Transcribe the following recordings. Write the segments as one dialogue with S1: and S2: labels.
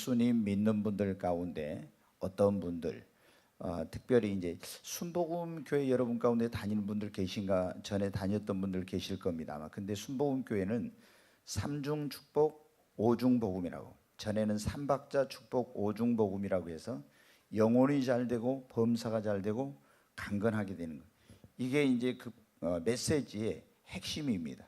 S1: 예수님 믿는 분들 가운데 어떤 분들, 특별히 이제 순복음 교회 여러분 가운데 다니는 분들 계신가? 전에 다녔던 분들 계실 겁니다. 아마. 근데 순복음 교회는 삼중 축복, 오중 복음이라고, 전에는 삼박자 축복, 오중 복음이라고 해서 영혼이 잘 되고 범사가 잘 되고 강건하게 되는 거예요. 이게 이제 그 메시지의 핵심입니다.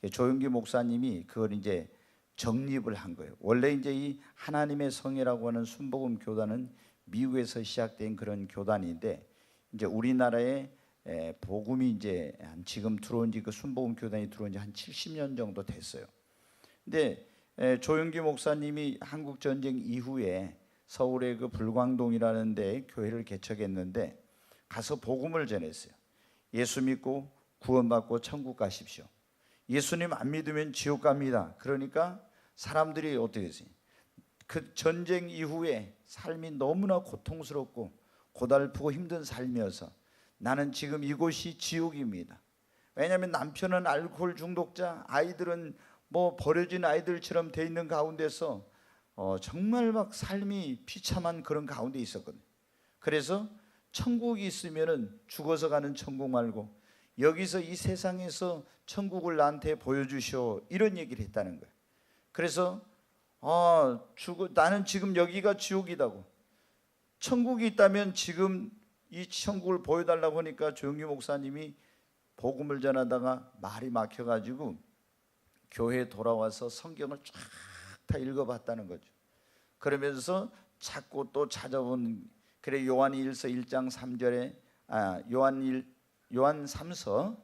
S1: 조용기 목사님이 그걸 이제 정립을 한 거예요. 원래 이제 이 하나님의 성이라고 하는 순복음 교단은 미국에서 시작된 그런 교단인데, 이제 우리나라에 복음이 이제 지금 들어온 지, 그 순복음 교단이 들어온 지 한 70년 정도 됐어요. 근데 조용기 목사님이 한국 전쟁 이후에 서울의 그 불광동이라는 데 교회를 개척했는데, 가서 복음을 전했어요. 예수 믿고 구원받고 천국 가십시오. 예수님 안 믿으면 지옥 갑니다. 그러니까 사람들이 어떻게 했어요? 그 전쟁 이후에 삶이 너무나 고통스럽고 고달프고 힘든 삶이어서 나는 지금 이곳이 지옥입니다. 왜냐하면 남편은 알코올 중독자, 아이들은 뭐 버려진 아이들처럼 돼 있는 가운데서 정말 막 삶이 비참한 그런 가운데 있었거든요. 그래서 천국이 있으면은 죽어서 가는 천국 말고 여기서 이 세상에서 천국을 나한테 보여주시오, 이런 얘기를 했다는 거예요. 그래서 나는 지금 여기가 지옥이다고, 천국이 있다면 지금 이 천국을 보여달라고 하니까 조용기 목사님이 복음을 전하다가 말이 막혀가지고 교회에 돌아와서 성경을 쫙 다 읽어봤다는 거죠. 그러면서 자꾸 또 찾아본, 그래 요한일서 1장 3절에 요한 3서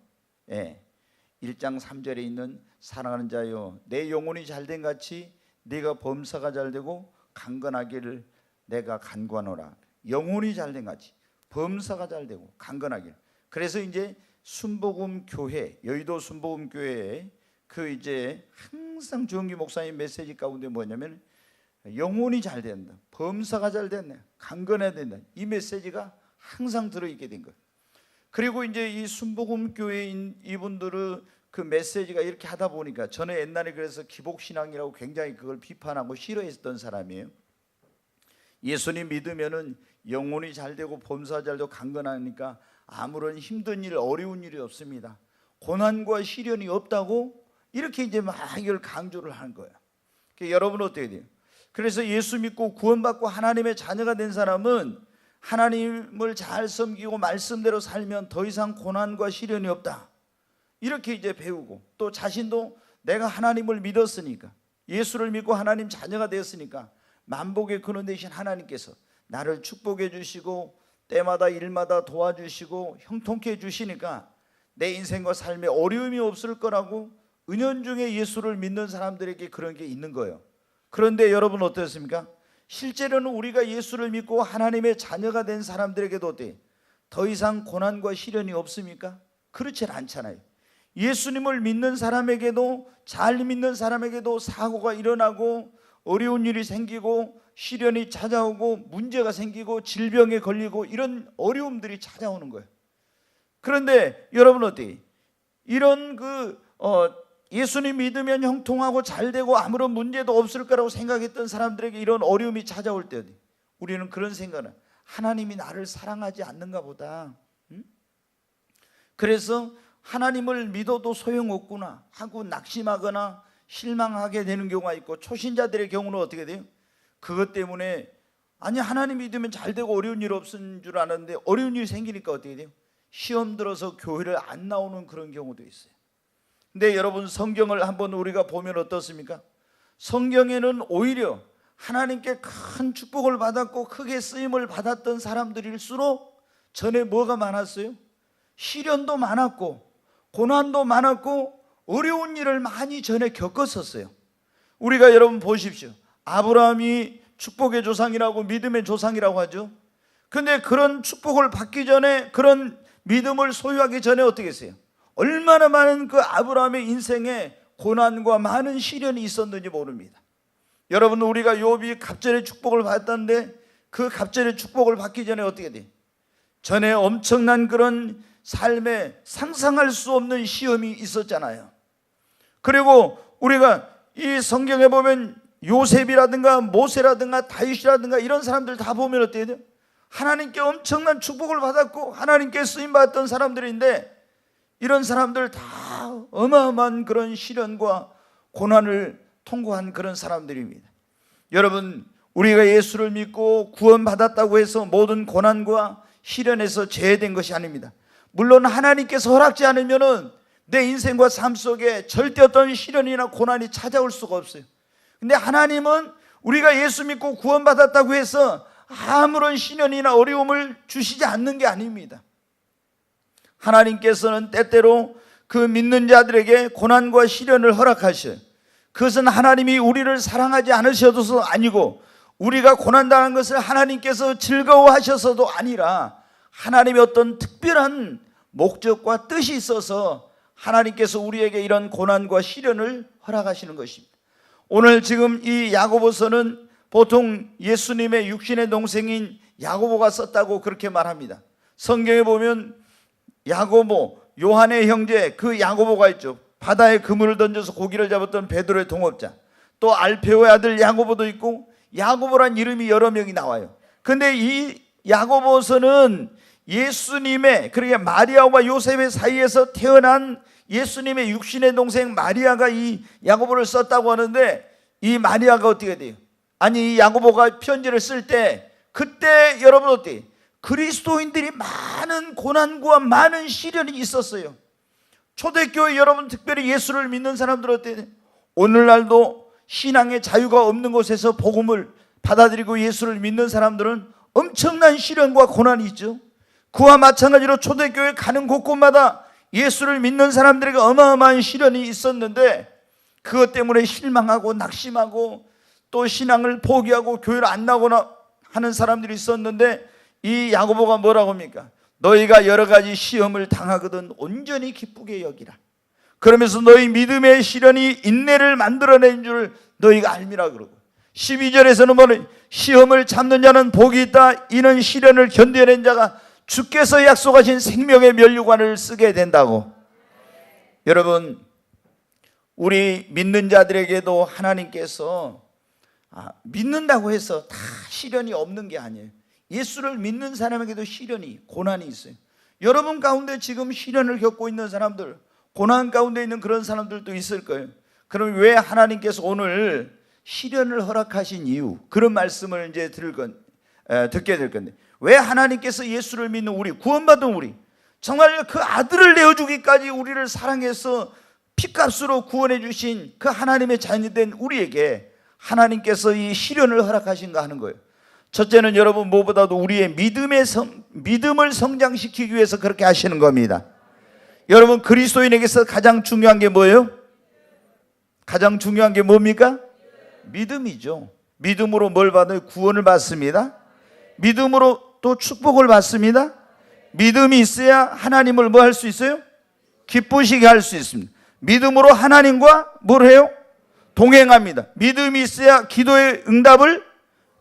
S1: 1장 3절에 있는 사랑하는 자여, 내 영혼이 잘된 같이 네가 범사가 잘되고 강건하기를 내가 간구하노라. 영혼이 잘된 같이 범사가 잘되고 강건하기를. 그래서 이제 순복음 교회, 여의도 순복음 교회에 그 이제 항상 조용기 목사님 메시지 가운데 뭐냐면 영혼이 잘 된다, 범사가 잘 된다, 강건해야 된다, 이 메시지가 항상 들어있게 된 거예요. 그리고 이제 이 순복음 교회인 이분들은 그 메시지가 이렇게 하다 보니까, 저는 옛날에 그래서 기복신앙이라고 굉장히 그걸 비판하고 싫어했던 사람이에요. 예수님 믿으면은 영혼이 잘 되고 범사 잘 되고 강건하니까 아무런 힘든 일, 어려운 일이 없습니다, 고난과 시련이 없다고 이렇게 이제 막 이걸 강조를 하는 거예요. 여러분은 어떻게 돼요? 그래서 예수 믿고 구원받고 하나님의 자녀가 된 사람은 하나님을 잘 섬기고 말씀대로 살면 더 이상 고난과 시련이 없다, 이렇게 이제 배우고, 또 자신도 내가 하나님을 믿었으니까, 예수를 믿고 하나님 자녀가 되었으니까 만복의 근원 되신 하나님께서 나를 축복해 주시고 때마다 일마다 도와주시고 형통케 해 주시니까 내 인생과 삶에 어려움이 없을 거라고 은연중에 예수를 믿는 사람들에게 그런 게 있는 거예요. 그런데 여러분 어떻습니까? 실제로는 우리가 예수를 믿고 하나님의 자녀가 된 사람들에게도 어때요? 더 이상 고난과 시련이 없습니까? 그렇지 않잖아요. 예수님을 믿는 사람에게도, 잘 믿는 사람에게도 사고가 일어나고 어려운 일이 생기고 시련이 찾아오고 문제가 생기고 질병에 걸리고 이런 어려움들이 찾아오는 거예요. 그런데 여러분 어때요? 이런 예수님 믿으면 형통하고 잘되고 아무런 문제도 없을 거라고 생각했던 사람들에게 이런 어려움이 찾아올 때 우리는 그런 생각을, 하나님이 나를 사랑하지 않는가 보다, 그래서 하나님을 믿어도 소용없구나 하고 낙심하거나 실망하게 되는 경우가 있고, 초신자들의 경우는 어떻게 돼요? 그것 때문에 아니 하나님 믿으면 잘되고 어려운 일 없은 줄 알았는데 어려운 일이 생기니까 어떻게 돼요? 시험 들어서 교회를 안 나오는 그런 경우도 있어요. 근데 여러분 성경을 한번 우리가 보면 어떻습니까? 성경에는 오히려 하나님께 큰 축복을 받았고 크게 쓰임을 받았던 사람들일수록 전에 뭐가 많았어요? 시련도 많았고 고난도 많았고 어려운 일을 많이 전에 겪었었어요. 우리가 여러분 보십시오. 아브라함이 축복의 조상이라고, 믿음의 조상이라고 하죠. 근데 그런 축복을 받기 전에, 그런 믿음을 소유하기 전에 어떻게 했어요? 얼마나 많은 그 아브라함의 인생에 고난과 많은 시련이 있었는지 모릅니다. 여러분 우리가 욥이 갑절의 축복을 받았는데 그 갑절의 축복을 받기 전에 어떻게 돼? 전에 엄청난 그런 삶에 상상할 수 없는 시험이 있었잖아요. 그리고 우리가 이 성경에 보면 요셉이라든가 모세라든가 다윗이라든가 이런 사람들 다 보면 어때야 돼요? 하나님께 엄청난 축복을 받았고 하나님께 쓰임받았던 사람들인데, 이런 사람들 다 어마어마한 그런 시련과 고난을 통과한 그런 사람들입니다. 여러분, 우리가 예수를 믿고 구원받았다고 해서 모든 고난과 시련에서 제외된 것이 아닙니다. 물론 하나님께서 허락지 않으면은 내 인생과 삶 속에 절대 어떤 시련이나 고난이 찾아올 수가 없어요. 근데 하나님은 우리가 예수 믿고 구원받았다고 해서 아무런 시련이나 어려움을 주시지 않는 게 아닙니다. 하나님께서는 때때로 그 믿는 자들에게 고난과 시련을 허락하셔요. 그것은 하나님이 우리를 사랑하지 않으셔도 아니고, 우리가 고난당한 것을 하나님께서 즐거워하셔서도 아니라, 하나님의 어떤 특별한 목적과 뜻이 있어서 하나님께서 우리에게 이런 고난과 시련을 허락하시는 것입니다. 오늘 지금 이 야고보서는 보통 예수님의 육신의 동생인 야고보가 썼다고 그렇게 말합니다. 성경에 보면 야고보, 요한의 형제 그 야고보가 있죠. 바다에 그물을 던져서 고기를 잡았던 베드로의 동업자, 또 알페오의 아들 야고보도 있고, 야고보란 이름이 여러 명이 나와요. 근데 이 야고보서는 예수님의, 그러니까 마리아와 요셉의 사이에서 태어난 예수님의 육신의 동생 마리아가 이 야고보를 썼다고 하는데, 이 마리아가 어떻게 돼요? 아니, 이 야고보가 편지를 쓸 때, 그때 여러분 어때요? 그리스도인들이 많은 고난과 많은 시련이 있었어요. 초대교회 여러분, 특별히 예수를 믿는 사람들 어때요? 오늘날도 신앙의 자유가 없는 곳에서 복음을 받아들이고 예수를 믿는 사람들은 엄청난 시련과 고난이 있죠. 그와 마찬가지로 초대교회 가는 곳곳마다 예수를 믿는 사람들에게 어마어마한 시련이 있었는데, 그것 때문에 실망하고 낙심하고 또 신앙을 포기하고 교회를 안 나오거나 하는 사람들이 있었는데, 이 야고보가 뭐라고 합니까? 너희가 여러 가지 시험을 당하거든 온전히 기쁘게 여기라. 그러면서 너희 믿음의 시련이 인내를 만들어낸 줄 너희가 알미라 그러고, 12절에서는 뭐는 시험을 참는 자는 복이 있다. 이는 시련을 견뎌낸 자가 주께서 약속하신 생명의 면류관을 쓰게 된다고. 여러분, 우리 믿는 자들에게도 하나님께서 믿는다고 해서 다 시련이 없는 게 아니에요. 예수를 믿는 사람에게도 시련이, 고난이 있어요. 여러분 가운데 지금 시련을 겪고 있는 사람들, 고난 가운데 있는 그런 사람들도 있을 거예요. 그럼 왜 하나님께서 오늘 시련을 허락하신 이유, 그런 말씀을 이제 듣게 될 건데, 왜 하나님께서 예수를 믿는 우리, 구원받은 우리, 정말 그 아들을 내어주기까지 우리를 사랑해서 피값으로 구원해 주신 그 하나님의 자녀된 우리에게 하나님께서 이 시련을 허락하신가 하는 거예요. 첫째는 여러분, 무엇보다도 우리의 믿음을 성장시키기 위해서 그렇게 하시는 겁니다. 여러분, 그리스도인에게서 가장 중요한 게 뭐예요? 가장 중요한 게 뭡니까? 믿음이죠. 믿음으로 뭘 받아요? 구원을 받습니다. 믿음으로 또 축복을 받습니다. 믿음이 있어야 하나님을 뭐 할 수 있어요? 기쁘시게 할 수 있습니다. 믿음으로 하나님과 뭘 해요? 동행합니다. 믿음이 있어야 기도의 응답을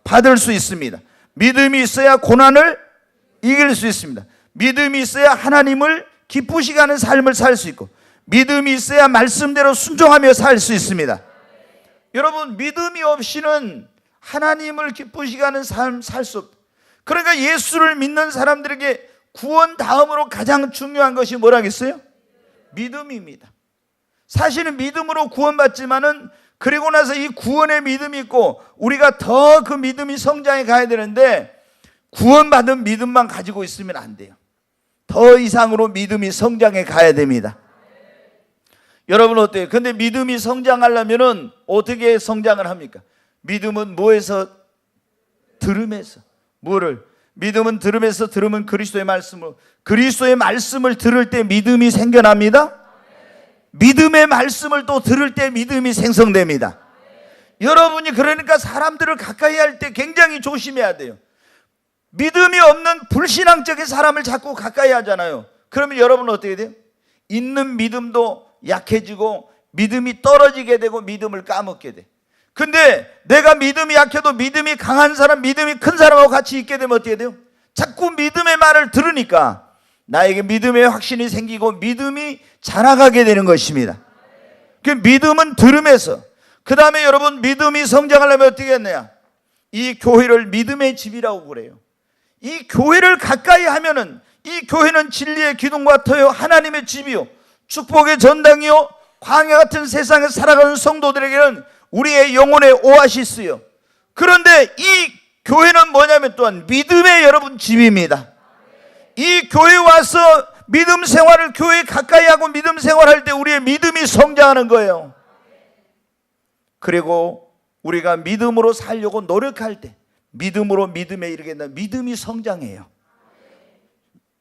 S1: 받을 수 있습니다. 믿음이 있어야 고난을 이길 수 있습니다. 믿음이 있어야 하나님을 기쁘시게 하는 삶을 살 수 있고, 믿음이 있어야 말씀대로 순종하며 살 수 있습니다. 여러분, 믿음이 없이는 하나님을 기쁘시게 하는 삶 살 수 없다. 그러니까 예수를 믿는 사람들에게 구원 다음으로 가장 중요한 것이 뭐라겠어요? 믿음입니다. 사실은 믿음으로 구원받지만은, 그리고 나서 이 구원의 믿음이 있고 우리가 더 그 믿음이 성장해 가야 되는데, 구원받은 믿음만 가지고 있으면 안 돼요. 더 이상으로 믿음이 성장해 가야 됩니다. 여러분 어때요? 근데 믿음이 성장하려면은 어떻게 성장을 합니까? 믿음은 뭐에서? 들음에서. 뭐를? 믿음은 들음에서, 들으면 그리스도의 말씀을, 그리스도의 말씀을 들을 때 믿음이 생겨납니다. 믿음의 말씀을 또 들을 때 믿음이 생성됩니다. 여러분이 그러니까 사람들을 가까이 할 때 굉장히 조심해야 돼요. 믿음이 없는 불신앙적인 사람을 자꾸 가까이 하잖아요. 그러면 여러분은 어떻게 돼요? 있는 믿음도 약해지고 믿음이 떨어지게 되고 믿음을 까먹게 돼. 근데 내가 믿음이 약해도 믿음이 강한 사람, 믿음이 큰 사람하고 같이 있게 되면 어떻게 돼요? 자꾸 믿음의 말을 들으니까 나에게 믿음의 확신이 생기고 믿음이 자라가게 되는 것입니다. 그 믿음은 들음에서, 그 다음에 여러분, 믿음이 성장하려면 어떻게 했느냐? 이 교회를 믿음의 집이라고 그래요. 이 교회를 가까이 하면은, 이 교회는 진리의 기둥과 터요, 하나님의 집이요, 축복의 전당이요, 광야 같은 세상에 살아가는 성도들에게는 우리의 영혼의 오아시스요. 그런데 이 교회는 뭐냐면 또한 믿음의 여러분 집입니다. 이 교회 와서 믿음 생활을, 교회 가까이 하고 믿음 생활할 때 우리의 믿음이 성장하는 거예요. 그리고 우리가 믿음으로 살려고 노력할 때 믿음으로 믿음에 이르게 된다. 믿음이 성장해요.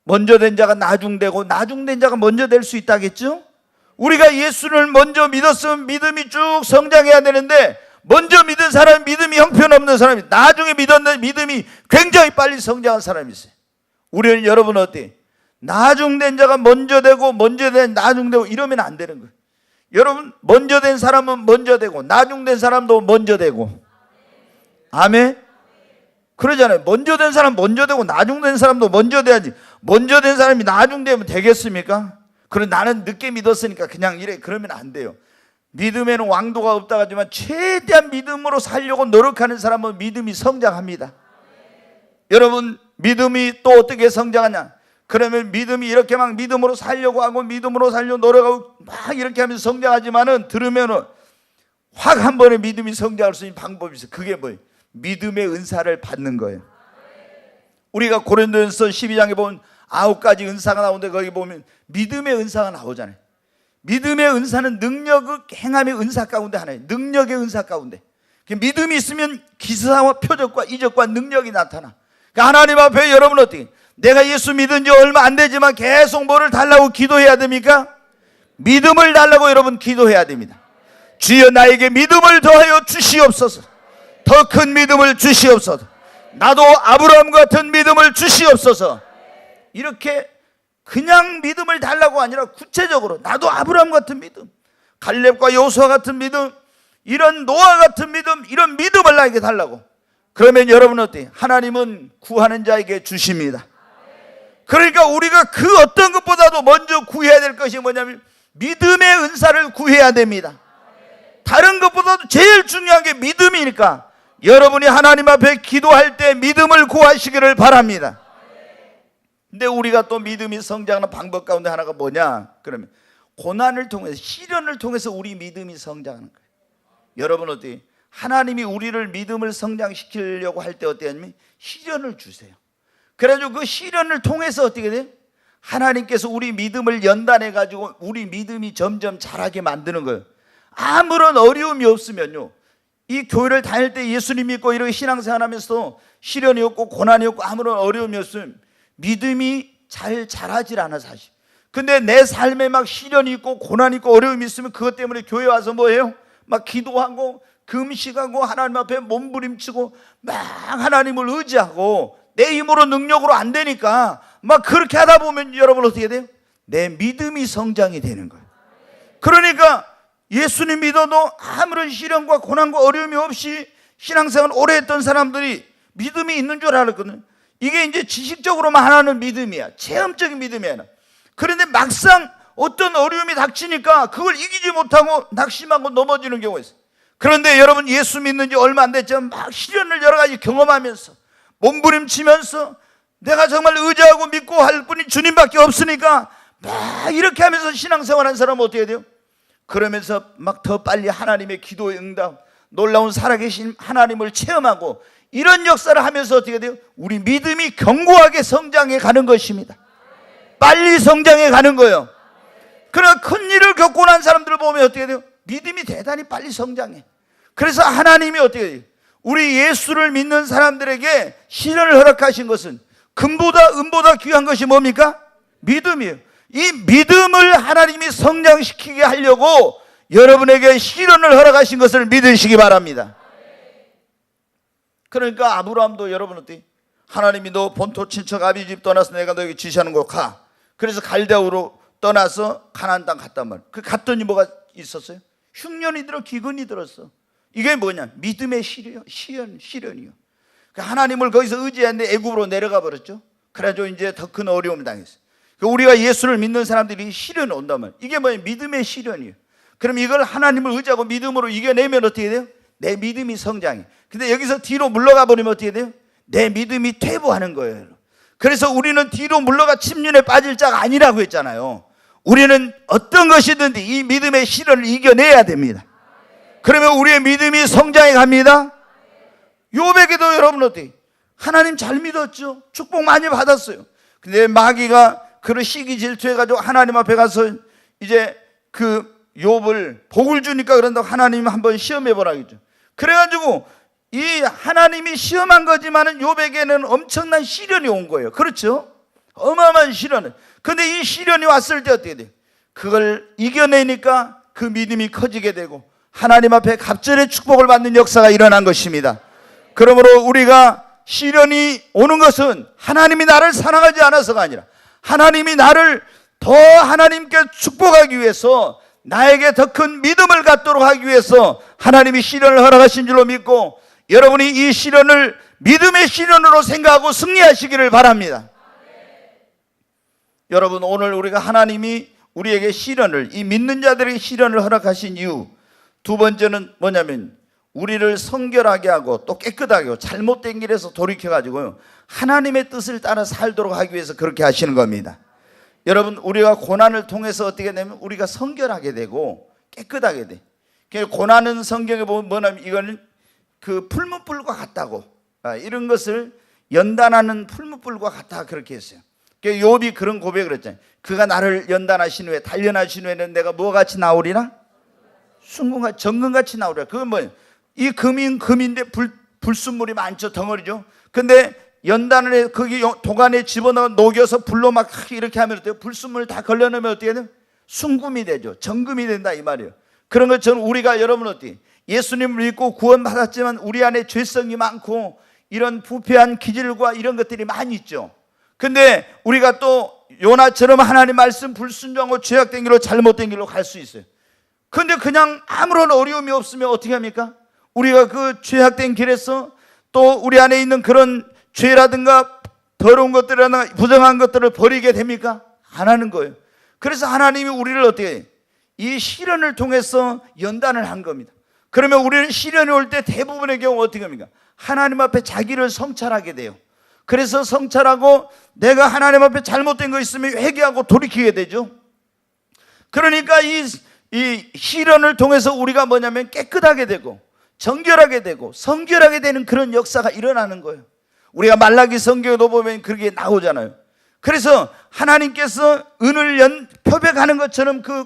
S1: 먼저 된 자가 나중되고 나중된 자가 먼저 될 수 있다겠죠? 우리가 예수를 먼저 믿었으면 믿음이 쭉 성장해야 되는데, 먼저 믿은 사람이 믿음이 형편없는 사람이, 나중에 믿었는데 믿음이 굉장히 빨리 성장한 사람이 있어요. 우리는 여러분 어때요? 나중된 자가 먼저 되고 먼저 된 나중되고 이러면 안 되는 거예요. 여러분, 먼저 된 사람은 먼저 되고 나중된 사람도 먼저 되고. 아멘? 그러잖아요. 먼저 된 사람 먼저 되고 나중된 사람도 먼저 돼야지. 먼저 된 사람이 나중되면 되겠습니까? 그래, 나는 늦게 믿었으니까 그냥 이래, 그러면 안 돼요. 믿음에는 왕도가 없다고 하지만 최대한 믿음으로 살려고 노력하는 사람은 믿음이 성장합니다. 여러분, 믿음이 또 어떻게 성장하냐? 그러면 믿음이 이렇게 막 믿음으로 살려고 하고 믿음으로 살려고 노력하고 막 이렇게 하면서 성장하지만은, 들으면은 확 한 번에 믿음이 성장할 수 있는 방법이 있어요. 그게 뭐예요? 믿음의 은사를 받는 거예요. 우리가 고린도전서 12장에 보면 9가지 은사가 나오는데, 거기 보면 믿음의 은사가 나오잖아요. 믿음의 은사는 능력의 행함의 은사 가운데 하나예요. 능력의 은사 가운데. 믿음이 있으면 기사와 표적과 이적과 능력이 나타나. 그러니까 하나님 앞에 여러분 어떻게, 내가 예수 믿은 지 얼마 안 되지만 계속 뭐를 달라고 기도해야 됩니까? 믿음을 달라고 여러분 기도해야 됩니다. 주여, 나에게 믿음을 더하여 주시옵소서. 더 큰 믿음을 주시옵소서. 나도 아브라함 같은 믿음을 주시옵소서. 이렇게 그냥 믿음을 달라고 아니라 구체적으로 나도 아브라함 같은 믿음, 갈렙과 여호수아 같은 믿음, 이런 노아 같은 믿음, 이런 믿음을 나에게 달라고. 그러면 여러분 어때요? 하나님은 구하는 자에게 주십니다. 그러니까 우리가 그 어떤 것보다도 먼저 구해야 될 것이 뭐냐면 믿음의 은사를 구해야 됩니다. 다른 것보다도 제일 중요한 게 믿음이니까 여러분이 하나님 앞에 기도할 때 믿음을 구하시기를 바랍니다. 근데 우리가 또 믿음이 성장하는 방법 가운데 하나가 뭐냐? 그러면 고난을 통해서, 시련을 통해서 우리 믿음이 성장하는 거예요. 여러분 어때요? 하나님이 우리를 믿음을 성장시키려고 할 때 어떻게 하냐면 시련을 주세요. 그래가지고 그 시련을 통해서 어떻게 돼요? 하나님께서 우리 믿음을 연단해 가지고 우리 믿음이 점점 자라게 만드는 거예요. 아무런 어려움이 없으면요, 이 교회를 다닐 때 예수님 믿고 이렇게 신앙생활 하면서 시련이 없고 고난이 없고 아무런 어려움이 없으면 믿음이 잘 자라질 않아, 사실. 근데 내 삶에 막 시련이 있고 고난이 있고 어려움이 있으면 그것 때문에 교회 와서 뭐예요? 막 기도하고 금식하고 하나님 앞에 몸부림치고 막 하나님을 의지하고 내 힘으로 능력으로 안 되니까 막 그렇게 하다 보면 여러분 어떻게 돼요? 내 믿음이 성장이 되는 거예요. 그러니까 예수님 믿어도 아무런 시련과 고난과 어려움이 없이 신앙생활 오래 했던 사람들이 믿음이 있는 줄 알았거든요. 이게 이제 지식적으로만 하는 믿음이야. 체험적인 믿음이 아니라. 그런데 막상 어떤 어려움이 닥치니까 그걸 이기지 못하고 낙심하고 넘어지는 경우가 있어요. 그런데 여러분, 예수 믿는 지 얼마 안 됐지만 막 시련을 여러 가지 경험하면서 몸부림치면서 내가 정말 의지하고 믿고 할 분이 주님밖에 없으니까 막 이렇게 하면서 신앙생활하는 사람은 어떻게 돼요? 그러면서 막 더 빨리 하나님의 기도의 응답, 놀라운 살아계신 하나님을 체험하고 이런 역사를 하면서 어떻게 돼요? 우리 믿음이 견고하게 성장해 가는 것입니다. 빨리 성장해 가는 거예요. 그러나 큰 일을 겪고 난 사람들을 보면 어떻게 돼요? 믿음이 대단히 빨리 성장해. 그래서 하나님이 어떻게 돼요? 우리 예수를 믿는 사람들에게 시련을 허락하신 것은 금보다 은보다 귀한 것이 뭡니까? 믿음이에요. 이 믿음을 하나님이 성장시키게 하려고 여러분에게 시련을 허락하신 것을 믿으시기 바랍니다. 그러니까 아브라함도 여러분 어때? 하나님이 너 본토 친척 아비집 떠나서 내가 너에게 지시하는 곳 가. 그래서 갈대아우로 떠나서 가나안 땅 갔단 말이에요. 그 갔더니 뭐가 있었어요? 흉년이 들어 기근이 들었어. 이게 뭐냐? 믿음의 시련이요. 하나님을 거기서 의지했는데 애굽으로 내려가 버렸죠. 그래가지고 이제 더 큰 어려움을 당했어요. 우리가 예수를 믿는 사람들이 시련이 온단 말이에요. 이게 뭐예요? 믿음의 시련이에요. 그럼 이걸 하나님을 의지하고 믿음으로 이겨내면 어떻게 돼요? 내 믿음이 성장해. 근데 여기서 뒤로 물러가 버리면 어떻게 돼요? 내 믿음이 퇴보하는 거예요. 그래서 우리는 뒤로 물러가 침륜에 빠질 자가 아니라고 했잖아요. 우리는 어떤 것이든지 이 믿음의 시련을 이겨내야 됩니다. 그러면 우리의 믿음이 성장해 갑니다. 욥에게도 여러분 어때요? 하나님 잘 믿었죠. 축복 많이 받았어요. 근데 마귀가 그런 시기 질투해가지고 하나님 앞에 가서 이제 그 욥을 복을 주니까 그런다고 하나님 한번 시험해 보라겠죠. 그래가지고 이 하나님이 시험한 거지만은 욥에게는 엄청난 시련이 온 거예요. 그렇죠? 어마어마한 시련을. 근데 이 시련이 왔을 때 어떻게 돼요? 그걸 이겨내니까 그 믿음이 커지게 되고 하나님 앞에 갑절의 축복을 받는 역사가 일어난 것입니다. 그러므로 우리가 시련이 오는 것은 하나님이 나를 사랑하지 않아서가 아니라 하나님이 나를 더 하나님께 축복하기 위해서 나에게 더 큰 믿음을 갖도록 하기 위해서 하나님이 시련을 허락하신 줄로 믿고 여러분이 이 시련을 믿음의 시련으로 생각하고 승리하시기를 바랍니다. 여러분 오늘 우리가 하나님이 우리에게 시련을 이 믿는 자들에게 시련을 허락하신 이유 두 번째는 뭐냐면 우리를 성결하게 하고 또 깨끗하게 하고 잘못된 길에서 돌이켜가지고요 하나님의 뜻을 따라 살도록 하기 위해서 그렇게 하시는 겁니다. 여러분 우리가 고난을 통해서 어떻게 되면 우리가 성결하게 되고 깨끗하게 돼. 고난은 성경에 보면 뭐냐면 이거는 그 풀무불과 같다고 이런 것을 연단하는 풀무불과 같다 그렇게 했어요. 욥이 그런 고백을 했잖아요. 그가 나를 연단하신 후에 단련하신 후에는 내가 뭐같이 나오리라? 순금같이 정금같이 나오리라. 그건 뭐예요? 이 금인데 불순물이 많죠. 덩어리죠. 근데 연단을 해 거기 도간에 집어넣어 녹여서 불로 막 이렇게 하면 어때요? 불순물 다 걸러내면 어떻게 돼요? 순금이 되죠. 정금이 된다 이 말이에요. 그런 것처럼 우리가 여러분 어때요? 예수님을 믿고 구원받았지만 우리 안에 죄성이 많고 이런 부패한 기질과 이런 것들이 많이 있죠. 근데 우리가 또 요나처럼 하나님 말씀 불순종하고 죄악된 길로 잘못된 길로 갈 수 있어요. 근데 그냥 아무런 어려움이 없으면 어떻게 합니까? 우리가 그 죄악된 길에서 또 우리 안에 있는 그런 죄라든가 더러운 것들이라든가 부정한 것들을 버리게 됩니까? 안 하는 거예요. 그래서 하나님이 우리를 어떻게 해요? 이 시련을 통해서 연단을 한 겁니다. 그러면 우리는 시련이 올 때 대부분의 경우 어떻게 합니까? 하나님 앞에 자기를 성찰하게 돼요. 그래서 성찰하고 내가 하나님 앞에 잘못된 거 있으면 회개하고 돌이키게 되죠. 그러니까 이 시련을 통해서 우리가 뭐냐면 깨끗하게 되고 정결하게 되고 성결하게 되는 그런 역사가 일어나는 거예요. 우리가 말라기 성경에도 보면 그렇게 나오잖아요. 그래서 하나님께서 은을 표백하는 것처럼 그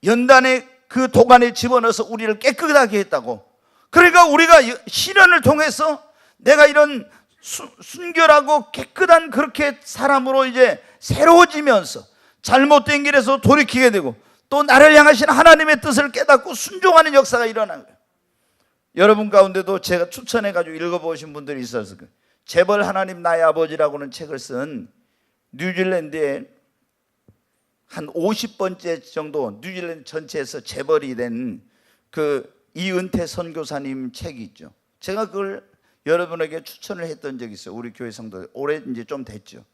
S1: 연단의 그 도간에 집어넣어서 우리를 깨끗하게 했다고. 그러니까 우리가 시련을 통해서 내가 이런 순결하고 깨끗한 그렇게 사람으로 이제 새로워지면서 잘못된 길에서 돌이키게 되고 또 나를 향하신 하나님의 뜻을 깨닫고 순종하는 역사가 일어난 거예요. 여러분 가운데도 제가 추천해가지고 읽어보신 분들이 있어서 재벌 하나님 나의 아버지라고는 책을 쓴 뉴질랜드의 한 50번째 정도 뉴질랜드 전체에서 재벌이 된 그 이은태 선교사님 책이 있죠. 제가 그걸 여러분에게 추천을 했던 적이 있어요. 우리 교회 성도 올해 이제 좀 됐죠.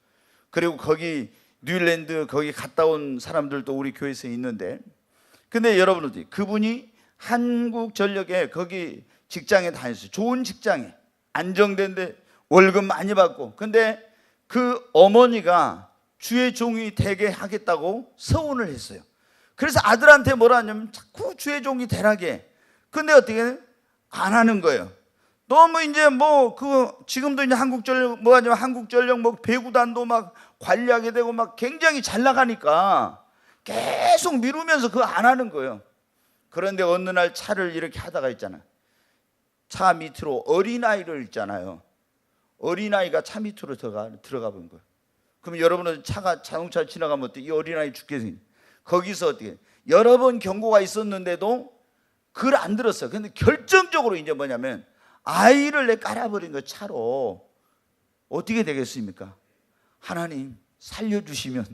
S1: 그리고 거기 뉴질랜드 거기 갔다 온 사람들도 우리 교회에서 있는데 근데 여러분 어디 그분이 한국전력에 거기 직장에 다녔어요. 좋은 직장에 안정된데 월급 많이 받고 근데 그 어머니가 주의 종이 되게 하겠다고 서운을 했어요. 그래서 아들한테 뭐라 하냐면 자꾸 주의 종이 되라게. 근데 어떻게 안 하는 거예요. 너무 이제 뭐 그 지금도 이제 한국전력 뭐 하냐면 한국전력 뭐 배구단도 막 관리하게 되고 막 굉장히 잘 나가니까 계속 미루면서 그거 안 하는 거예요. 그런데 어느 날 차를 이렇게 하다가 있잖아요. 차 밑으로 어린아이를 있잖아요. 어린아이가 차 밑으로 들어가 본 거예요. 그럼 여러분은 자동차 지나가면 어때? 이 어린아이 죽게 생겨. 거기서 어떻게 여러 번 경고가 있었는데도 그걸 안 들었어요. 근데 결정적으로 이제 뭐냐면 아이를 내 깔아버린 거 차로 어떻게 되겠습니까? 하나님 살려주시면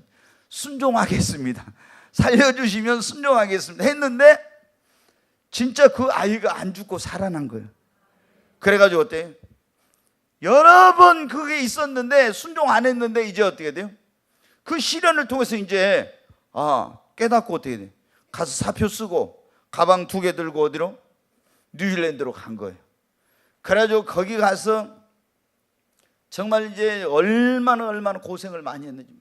S1: 순종하겠습니다. 살려주시면 순종하겠습니다 했는데 진짜 그 아이가 안 죽고 살아난 거예요. 그래가지고 어때요? 여러 번 그게 있었는데 순종 안 했는데 이제 어떻게 돼요? 그 시련을 통해서 이제 깨닫고 어떻게 돼요? 가서 사표 쓰고 가방 2개 들고 어디로? 뉴질랜드로 간 거예요. 그래가지고 거기 가서 정말 이제 얼마나 고생을 많이 했는지.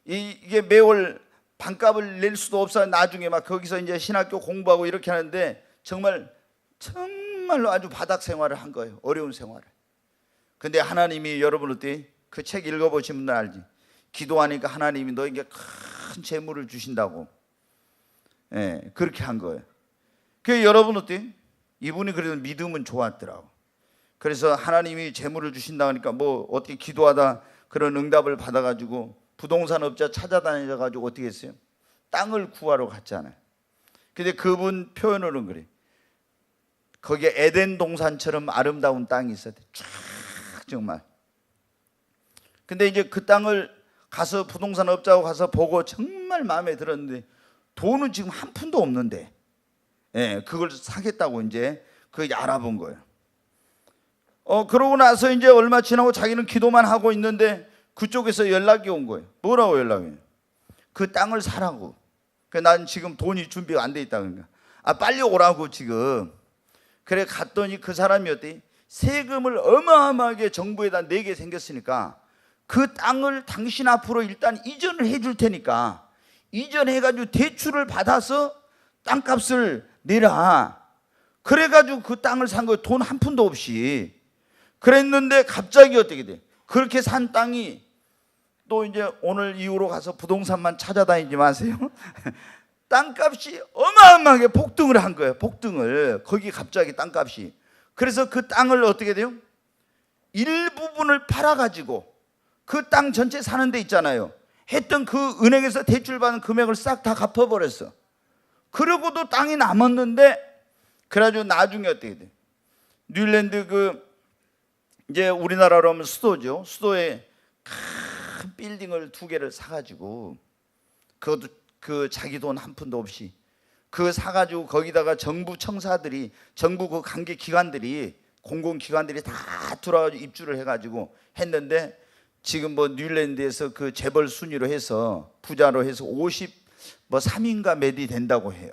S1: 이게 매월 반값을 낼 수도 없어요. 나중에 막 거기서 이제 신학교 공부하고 이렇게 하는데 정말로 아주 바닥 생활을 한 거예요. 어려운 생활을. 근데 하나님이, 여러분 어때? 그 책 읽어보신 분들 알지? 기도하니까 하나님이 너에게 큰 재물을 주신다고. 예, 그렇게 한 거예요. 그 여러분 어때? 이분이 그래도 믿음은 좋았더라고. 그래서 하나님이 재물을 주신다 하니까 뭐 어떻게 기도하다 그런 응답을 받아가지고 부동산 업자 찾아다녀가지고 어떻게 했어요? 땅을 구하러 갔잖아요. 근데 그분 표현으로는 그래. 거기에 에덴 동산처럼 아름다운 땅이 있어야 돼. 쫙 정말. 근데 이제 그 땅을 가서 부동산 업자하고 가서 보고 정말 마음에 들었는데 돈은 지금 한 푼도 없는데, 예, 그걸 사겠다고 이제 그 알아본 거예요. 그러고 나서 이제 얼마 지나고 자기는 기도만 하고 있는데 그쪽에서 연락이 온 거예요. 뭐라고 연락이? 그 땅을 사라고. 난 지금 돈이 준비가 안 돼 있다 그러니까. 빨리 오라고 지금. 그래 갔더니 그 사람이 어때? 세금을 어마어마하게 정부에다 내게 생겼으니까 그 땅을 당신 앞으로 일단 이전을 해줄 테니까 이전해가지고 대출을 받아서 땅값을 내라. 그래가지고 그 땅을 산 거예요. 돈 한 푼도 없이. 그랬는데 갑자기 어떻게 돼? 그렇게 산 땅이 또 이제 오늘 이후로 가서 부동산만 찾아다니지 마세요. 땅값이 어마어마하게 폭등을 한 거예요. 폭등을. 거기 갑자기 땅값이. 그래서 그 땅을 어떻게 돼요? 일부분을 팔아가지고 그 땅 전체 사는 데 있잖아요. 했던 그 은행에서 대출받은 금액을 싹 다 갚아버렸어. 그러고도 땅이 남았는데 그래가지고 나중에 어떻게 돼? 뉴질랜드 이제 우리나라로 하면 수도죠. 수도에 큰 빌딩을 2개를 사가지고 그것도 그 자기 돈 한 푼도 없이 그 사가지고 거기다가 정부 청사들이, 정부 그 관계 기관들이, 공공기관들이 다 들어가지고 입주를 해가지고 했는데 지금 뭐 뉴질랜드에서 그 재벌 순위로 해서 부자로 해서 53인가 몇이 된다고 해요.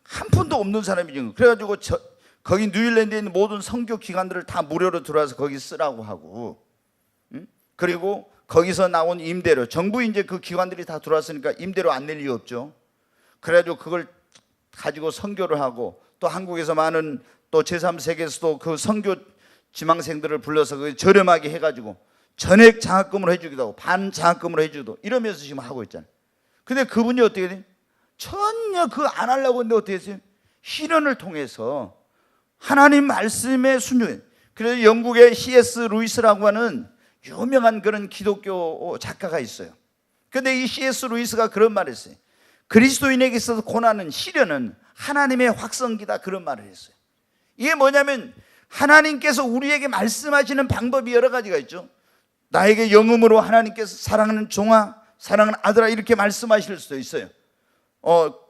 S1: 한 푼도 없는 사람이죠. 그래가지고 거기 뉴질랜드에 있는 모든 선교 기관들을 다 무료로 들어와서 거기 쓰라고 하고, 그리고 거기서 나온 임대료, 정부 이제 그 기관들이 다 들어왔으니까 임대료 안 낼 이유 없죠. 그래가지고 그걸 가지고 선교를 하고 또 한국에서 많은 또 제3세계에서도 그 선교 지망생들을 불러서 그 저렴하게 해가지고 전액 장학금으로 해주기도 하고 반 장학금으로 해주기도 이러면서 지금 하고 있잖아요. 근데 그분이 어떻게 돼? 전혀 그거 안 하려고 했는데 어떻게 했어요? 실현을 통해서 하나님 말씀에 순종해. 그래서 영국의 C.S. 루이스라고 하는 유명한 그런 기독교 작가가 있어요. 근데 이 C.S. 루이스가 그런 말을 했어요. 그리스도인에게 있어서 고난은, 시련은 하나님의 확성기다, 그런 말을 했어요. 이게 뭐냐면 하나님께서 우리에게 말씀하시는 방법이 여러 가지가 있죠. 나에게 영음으로 하나님께서 사랑하는 종아, 사랑하는 아들아 이렇게 말씀하실 수도 있어요.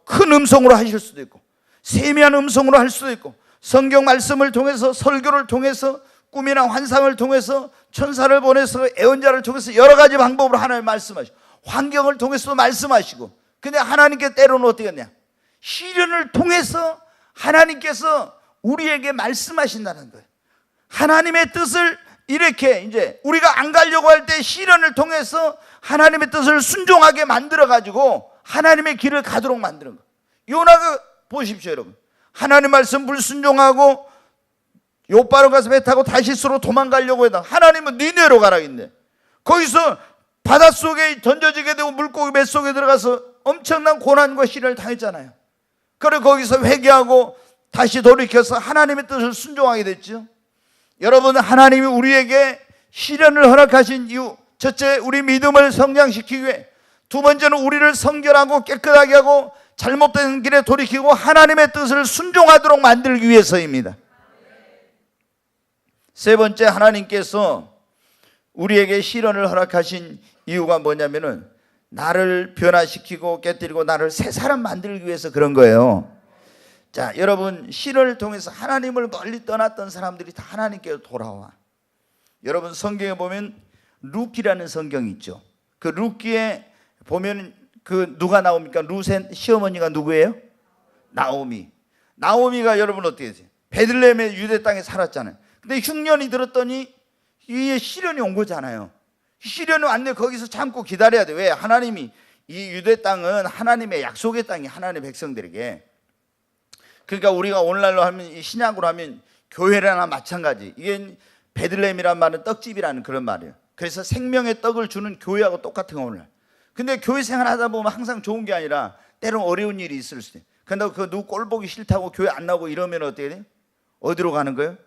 S1: 큰 음성으로 하실 수도 있고 세미한 음성으로 할 수도 있고 성경 말씀을 통해서, 설교를 통해서, 꿈이나 환상을 통해서, 천사를 보내서, 애언자를 통해서 여러 가지 방법으로 하나님 말씀하시고 환경을 통해서도 말씀하시고. 근데 하나님께 때로는 어떻게 했냐? 시련을 통해서 하나님께서 우리에게 말씀하신다는 거예요. 하나님의 뜻을 이렇게 이제 우리가 안 가려고 할 때 시련을 통해서 하나님의 뜻을 순종하게 만들어가지고 하나님의 길을 가도록 만드는 거예요. 요나가 보십시오 여러분. 하나님 말씀 불순종하고 요바로 가서 배 타고 다시스로 도망가려고 해다 하나님은 니네로 가라 했네. 거기서 바닷속에 던져지게 되고 물고기 뱃속에 들어가서 엄청난 고난과 시련을 당했잖아요. 그래 거기서 회개하고 다시 돌이켜서 하나님의 뜻을 순종하게 됐죠. 여러분, 하나님이 우리에게 시련을 허락하신 이유, 첫째 우리 믿음을 성장시키기 위해, 두 번째는 우리를 성결하고 깨끗하게 하고 잘못된 길에 돌이키고 하나님의 뜻을 순종하도록 만들기 위해서입니다. 세 번째, 하나님께서 우리에게 시련을 허락하신 이유가 뭐냐면은 나를 변화시키고 깨뜨리고 나를 새 사람 만들기 위해서 그런 거예요. 자, 여러분, 시련을 통해서 하나님을 멀리 떠났던 사람들이 다 하나님께로 돌아와. 여러분, 성경에 보면 룻기라는 성경이 있죠. 그 룻기에 보면 그 누가 나옵니까? 룻의 시어머니가 누구예요? 나오미가 여러분 어떻게 되세요? 베들레헴의 유대 땅에 살았잖아요. 근데 흉년이 들었더니 위에 시련이 온 거잖아요. 시련이 왔는데 거기서 참고 기다려야 돼. 왜? 하나님이 이 유대 땅은 하나님의 약속의 땅이 하나님의 백성들에게. 그러니까 우리가 오늘날로 하면 이 신약으로 하면 교회라나 마찬가지. 이게 베들레헴이란 말은 떡집이라는 그런 말이에요. 그래서 생명의 떡을 주는 교회하고 똑같은 거 오늘. 근데 교회 생활하다 보면 항상 좋은 게 아니라 때론 어려운 일이 있을 수도 있어요. 근데 그 누구 꼴 보기 싫다고 교회 안 나오고 이러면 어떻게 돼요? 어디로 가는 거예요?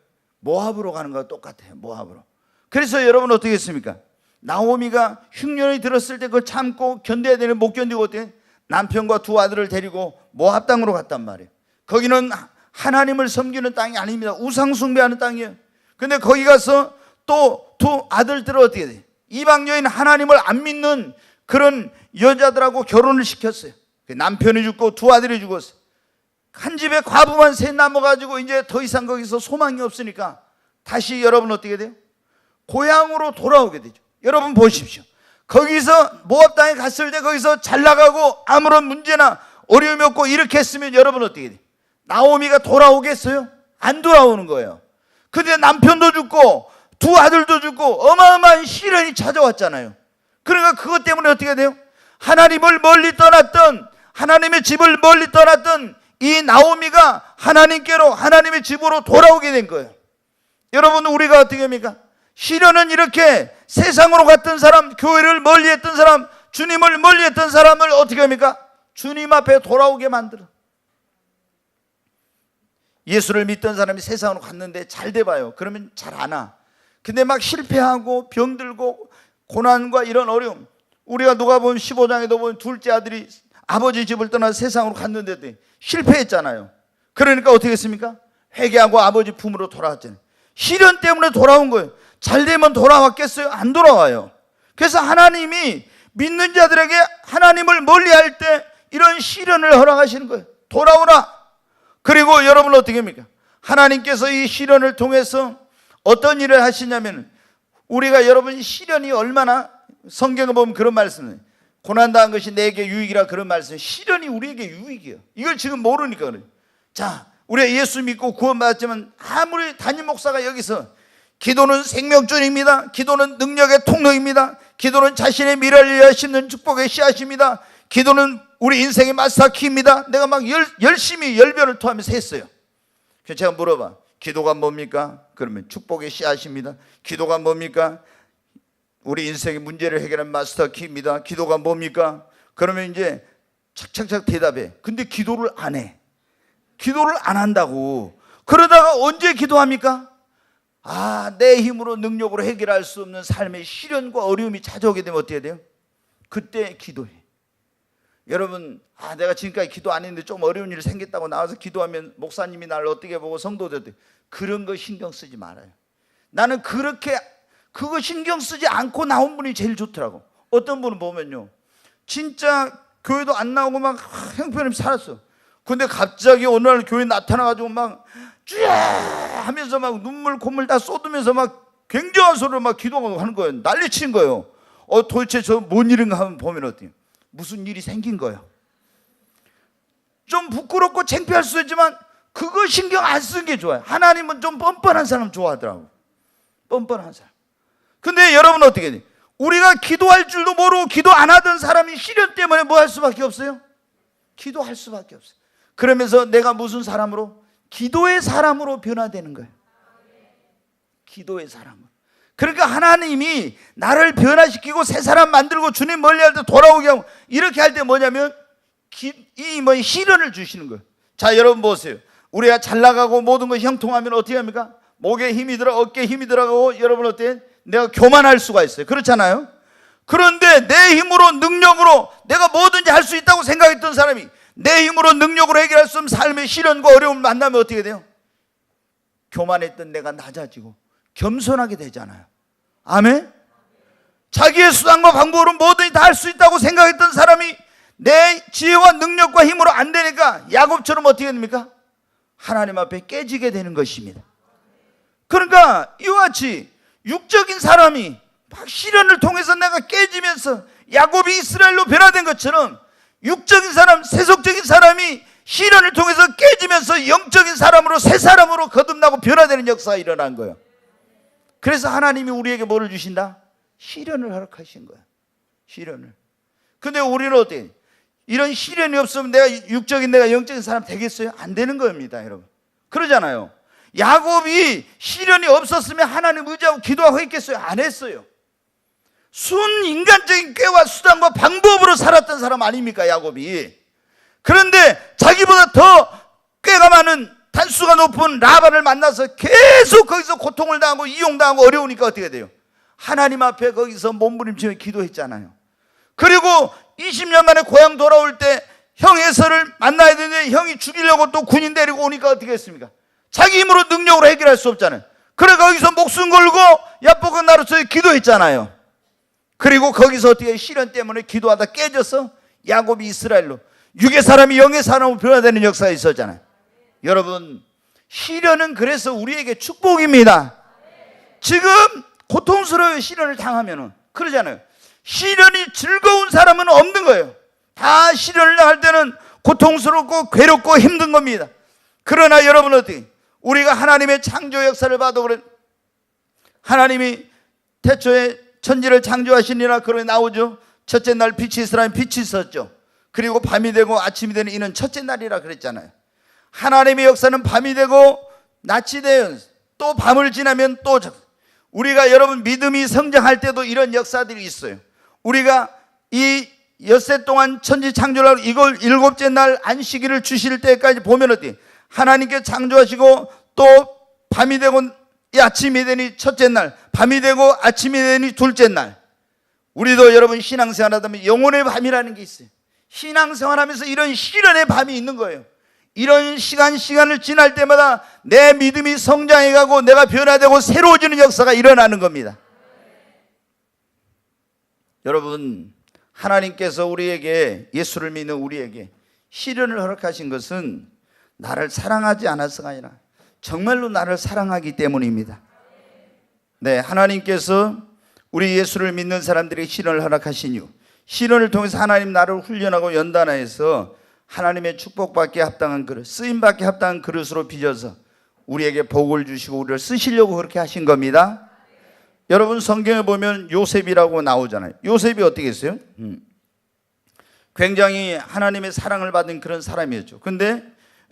S1: 모압으로 가는 거와 똑같아요. 모압으로. 그래서 여러분 어떻게 했습니까? 나오미가 흉년이 들었을 때 그걸 참고 견뎌야 되는 못 견디고 어떻게 남편과 두 아들을 데리고 모압 땅으로 갔단 말이에요. 거기는 하나님을 섬기는 땅이 아닙니다. 우상 숭배하는 땅이에요. 근데 거기 가서 또 두 아들들을 어떻게 돼? 이방 여인 하나님을 안 믿는 그런 여자들하고 결혼을 시켰어요. 남편이 죽고 두 아들이 죽었어요. 한 집에 과부만 셋 남아가지고 이제 더 이상 거기서 소망이 없으니까 다시 여러분 어떻게 돼요? 고향으로 돌아오게 되죠. 여러분 보십시오. 거기서 모압 땅에 갔을 때 거기서 잘 나가고 아무런 문제나 어려움이 없고 이렇게 했으면 여러분 어떻게 돼요? 나오미가 돌아오겠어요? 안 돌아오는 거예요. 근데 남편도 죽고 두 아들도 죽고 어마어마한 시련이 찾아왔잖아요. 그러니까 그것 때문에 어떻게 돼요? 하나님을 멀리 떠났던, 하나님의 집을 멀리 떠났던 이 나오미가 하나님께로, 하나님의 집으로 돌아오게 된 거예요. 여러분 우리가 어떻게 합니까? 시련은 이렇게 세상으로 갔던 사람, 교회를 멀리 했던 사람, 주님을 멀리 했던 사람을 어떻게 합니까? 주님 앞에 돌아오게 만들어. 예수를 믿던 사람이 세상으로 갔는데 잘 돼봐요. 그러면 잘 안 와. 근데 막 실패하고 병들고 고난과 이런 어려움. 우리가 누가복음 15장에도 보면 둘째 아들이 아버지 집을 떠나 세상으로 갔는데 실패했잖아요. 그러니까 어떻게 했습니까? 회개하고 아버지 품으로 돌아왔잖아요. 시련 때문에 돌아온 거예요. 잘 되면 돌아왔겠어요? 안 돌아와요. 그래서 하나님이 믿는 자들에게 하나님을 멀리할 때 이런 시련을 허락하시는 거예요. 돌아오라. 그리고 여러분 어떻게 합니까? 하나님께서 이 시련을 통해서 어떤 일을 하시냐면, 우리가 여러분 시련이 얼마나, 성경에 보면 그런 말씀을, 고난당한 것이 내게 유익이라 그런 말씀. 시련이 우리에게 유익이에요. 이걸 지금 모르니까 그래요. 자, 우리가 예수 믿고 구원받았지만 아무리 담임 목사가 여기서 기도는 생명줄입니다, 기도는 능력의 통로입니다, 기도는 자신의 미래를 위하여 심는 축복의 씨앗입니다, 기도는 우리 인생의 마스터키입니다, 내가 막 열심히 열변을 토하면서 했어요. 그래서 제가 물어봐, 기도가 뭡니까? 그러면 축복의 씨앗입니다. 기도가 뭡니까? 우리 인생의 문제를 해결하는 마스터키입니다. 기도가 뭡니까? 그러면 이제 착착착 대답해. 근데 기도를 안 해. 기도를 안 한다고. 그러다가 언제 기도합니까? 내 힘으로 능력으로 해결할 수 없는 삶의 시련과 어려움이 찾아오게 되면 어떻게 돼요? 그때 기도해. 여러분, 내가 지금까지 기도 안 했는데 좀 어려운 일이 생겼다고 나와서 기도하면 목사님이 나를 어떻게 보고 성도들 어떻게, 그런 거 신경 쓰지 말아요. 나는 그렇게 그거 신경 쓰지 않고 나온 분이 제일 좋더라고. 어떤 분은 보면요, 진짜 교회도 안 나오고 막 형편없이 살았어. 근데 갑자기 어느 날 교회 나타나가지고 막 쭈야 하면서 막 눈물 콧물 다 쏟으면서 막 굉장한 소리로 막 기도하고 하는 거예요. 난리친 거예요. 도대체 저 뭔 일인가 하면 보면 어때요? 무슨 일이 생긴 거예요. 좀 부끄럽고 창피할 수 있지만 그거 신경 안 쓰는 게 좋아요. 하나님은 좀 뻔뻔한 사람 좋아하더라고. 뻔뻔한 사람. 근데 여러분 어떻게 돼요? 우리가 기도할 줄도 모르고 기도 안 하던 사람이 시련 때문에 뭐 할 수밖에 없어요? 기도할 수밖에 없어요. 그러면서 내가 무슨 사람으로? 기도의 사람으로 변화되는 거예요. 기도의 사람으로. 그러니까 하나님이 나를 변화시키고 새 사람 만들고 주님 멀리할 때 돌아오게 하고 이렇게 할 때 뭐냐면 이 시련을 주시는 거예요. 자, 여러분 보세요. 우리가 잘 나가고 모든 것이 형통하면 어떻게 합니까? 목에 힘이 들어, 어깨에 힘이 들어가고, 여러분 어때요? 내가 교만할 수가 있어요. 그렇잖아요. 그런데 내 힘으로 능력으로 내가 뭐든지 할 수 있다고 생각했던 사람이 내 힘으로 능력으로 해결할 수 없는 삶의 시련과 어려움을 만나면 어떻게 돼요? 교만했던 내가 낮아지고 겸손하게 되잖아요. 아멘? 자기의 수단과 방법으로 뭐든지 다 할 수 있다고 생각했던 사람이 내 지혜와 능력과 힘으로 안 되니까 야곱처럼 어떻게 됩니까? 하나님 앞에 깨지게 되는 것입니다. 그러니까 이와 같이 육적인 사람이 막 시련을 통해서 내가 깨지면서 야곱이 이스라엘로 변화된 것처럼 육적인 사람, 세속적인 사람이 시련을 통해서 깨지면서 영적인 사람으로 새 사람으로 거듭나고 변화되는 역사가 일어난 거예요. 그래서 하나님이 우리에게 뭐를 주신다? 시련을 허락하신 거야. 시련을. 근데 우리는 어때? 이런 시련이 없으면 내가 육적인 내가 영적인 사람 되겠어요? 안 되는 겁니다, 여러분. 그러잖아요. 야곱이 시련이 없었으면 하나님 의지하고 기도하고 했겠어요? 안 했어요. 순인간적인 꾀와 수단과 방법으로 살았던 사람 아닙니까, 야곱이? 그런데 자기보다 더 꾀가 많은 단수가 높은 라반을 만나서 계속 거기서 고통을 당하고 이용당하고 어려우니까 어떻게 돼요? 하나님 앞에 거기서 몸부림치며 기도했잖아요. 그리고 20년 만에 고향 돌아올 때 형 에서를 만나야 되는데 형이 죽이려고 또 군인 데리고 오니까 어떻게 했습니까? 자기 힘으로 능력으로 해결할 수 없잖아요. 그래 거기서 목숨 걸고 야복은 나로서 기도했잖아요. 그리고 거기서 어떻게 시련 때문에 기도하다 깨져서 야곱이 이스라엘로, 육의 사람이 영의 사람으로 변화되는 역사가 있었잖아요. 여러분, 시련은 그래서 우리에게 축복입니다. 지금 고통스러운 시련을 당하면은 그러잖아요. 시련이 즐거운 사람은 없는 거예요. 다 시련을 당할 때는 고통스럽고 괴롭고 힘든 겁니다. 그러나 여러분 어떻게? 우리가 하나님의 창조 역사를 봐도 그래. 하나님이 태초에 천지를 창조하시니라 그러게 나오죠. 첫째 날 빛이 있으라면 빛이 있었죠. 그리고 밤이 되고 아침이 되는 이는 첫째 날이라 그랬잖아요. 하나님의 역사는 밤이 되고 낮이 되요. 또 밤을 지나면 또 우리가 여러분 믿음이 성장할 때도 이런 역사들이 있어요. 우리가 이 엿새 동안 천지 창조를 하고 이걸 일곱째 날 안식일을 주실 때까지 보면 어때? 하나님께 창조하시고 또 밤이 되고 아침이 되니 첫째 날, 밤이 되고 아침이 되니 둘째 날. 우리도 여러분 신앙생활 하다 보면 영혼의 밤이라는 게 있어요. 신앙생활하면서 이런 시련의 밤이 있는 거예요. 이런 시간을 지날 때마다 내 믿음이 성장해가고 내가 변화되고 새로워지는 역사가 일어나는 겁니다. 여러분, 하나님께서 우리에게, 예수를 믿는 우리에게 시련을 허락하신 것은 나를 사랑하지 않아서가 아니라 정말로 나를 사랑하기 때문입니다. 네, 하나님께서 우리 예수를 믿는 사람들에게 시련을 허락하신 이유, 시련을 통해서 하나님 나를 훈련하고 연단하여서 하나님의 축복받기에 합당한 그릇, 쓰임받기에 합당한 그릇으로 빚어서 우리에게 복을 주시고 우리를 쓰시려고 그렇게 하신 겁니다. 여러분 성경에 보면 요셉이라고 나오잖아요. 요셉이 어떻게 했어요? 굉장히 하나님의 사랑을 받은 그런 사람이었죠. 근데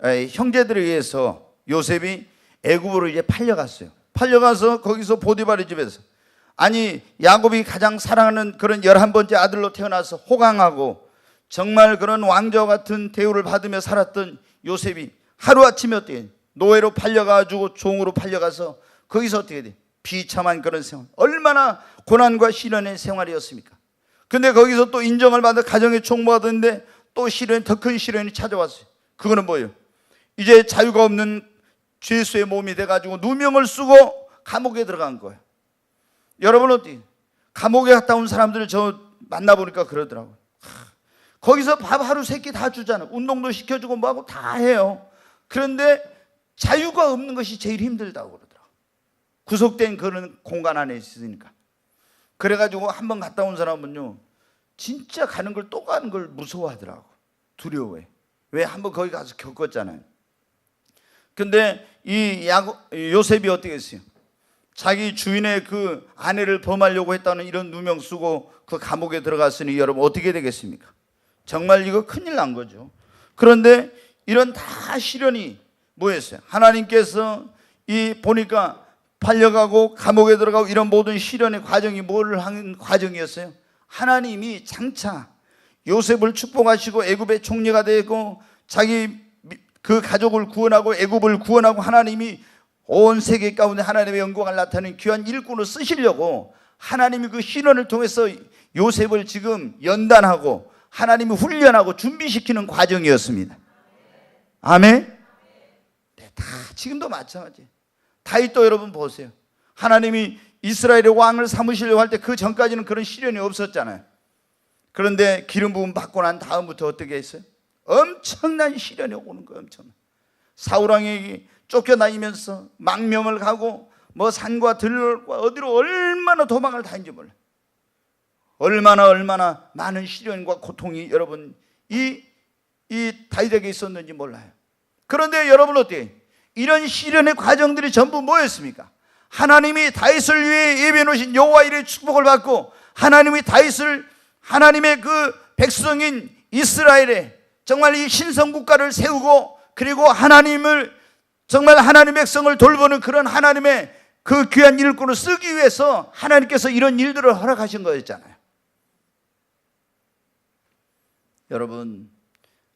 S1: 형제들에 의해서 요셉이 애굽으로 이제 팔려갔어요. 팔려가서 거기서 보디바르 집에서, 아니 야곱이 가장 사랑하는 그런 11번째 아들로 태어나서 호강하고 정말 그런 왕자와 같은 대우를 받으며 살았던 요셉이 하루아침에 어떻게 노예로 팔려가지고 종으로 팔려가서 거기서 어떻게 돼? 비참한 그런 생활, 얼마나 고난과 시련의 생활이었습니까? 근데 거기서 또 인정을 받아 가정의 총무가 됐는데 또 시련, 더 큰 시련이 찾아왔어요. 그거는 뭐예요? 이제 자유가 없는 죄수의 몸이 돼가지고 누명을 쓰고 감옥에 들어간 거예요. 여러분 어떻게? 감옥에 갔다 온 사람들을 저 만나보니까 그러더라고요. 거기서 밥 하루 세 끼 다 주잖아요. 운동도 시켜주고 뭐하고 다 해요. 그런데 자유가 없는 것이 제일 힘들다고 그러더라고요. 구속된 그런 공간 안에 있으니까. 그래가지고 한번 갔다 온 사람은요, 진짜 가는 걸 또 가는 걸 무서워하더라고. 두려워해. 왜? 한번 거기 가서 겪었잖아요. 근데 이 요셉이 어떻게 했어요? 자기 주인의 그 아내를 범하려고 했다는 이런 누명 쓰고 그 감옥에 들어갔으니 여러분 어떻게 되겠습니까? 정말 이거 큰일 난 거죠. 그런데 이런 다 시련이 뭐였어요? 하나님께서 이 보니까 팔려가고 감옥에 들어가고 이런 모든 시련의 과정이 뭐를 하는 과정이었어요? 하나님이 장차 요셉을 축복하시고 애굽의 총리가 되고 자기 그 가족을 구원하고 애굽을 구원하고 하나님이 온 세계 가운데 하나님의 영광을 나타내는 귀한 일꾼을 쓰시려고 하나님이 그 시련을 통해서 요셉을 지금 연단하고 하나님이 훈련하고 준비시키는 과정이었습니다. 아멘? 네, 다 지금도 마찬가지예요. 다윗도 여러분 보세요. 하나님이 이스라엘의 왕을 삼으시려고 할 때 그 전까지는 그런 시련이 없었잖아요. 그런데 기름 부음 받고 난 다음부터 어떻게 했어요? 엄청난 시련이 오는 거예요. 엄청난. 사울왕에게 쫓겨다니면서 망명을 가고 뭐 산과 들과 어디로 얼마나 도망을 다닌지 몰라요. 얼마나 많은 시련과 고통이 여러분 이 이 다윗에게 있었는지 몰라요. 그런데 여러분 어때요? 이런 시련의 과정들이 전부 뭐였습니까? 하나님이 다윗을 위해 예비해 놓으신 여호와 이르의 축복을 받고, 하나님이 다윗을 하나님의 그 백성인 이스라엘에 정말 이 신성국가를 세우고, 그리고 하나님을 정말 하나님의 백성을 돌보는 그런 하나님의 그 귀한 일꾼을 쓰기 위해서 하나님께서 이런 일들을 허락하신 거였잖아요. 여러분,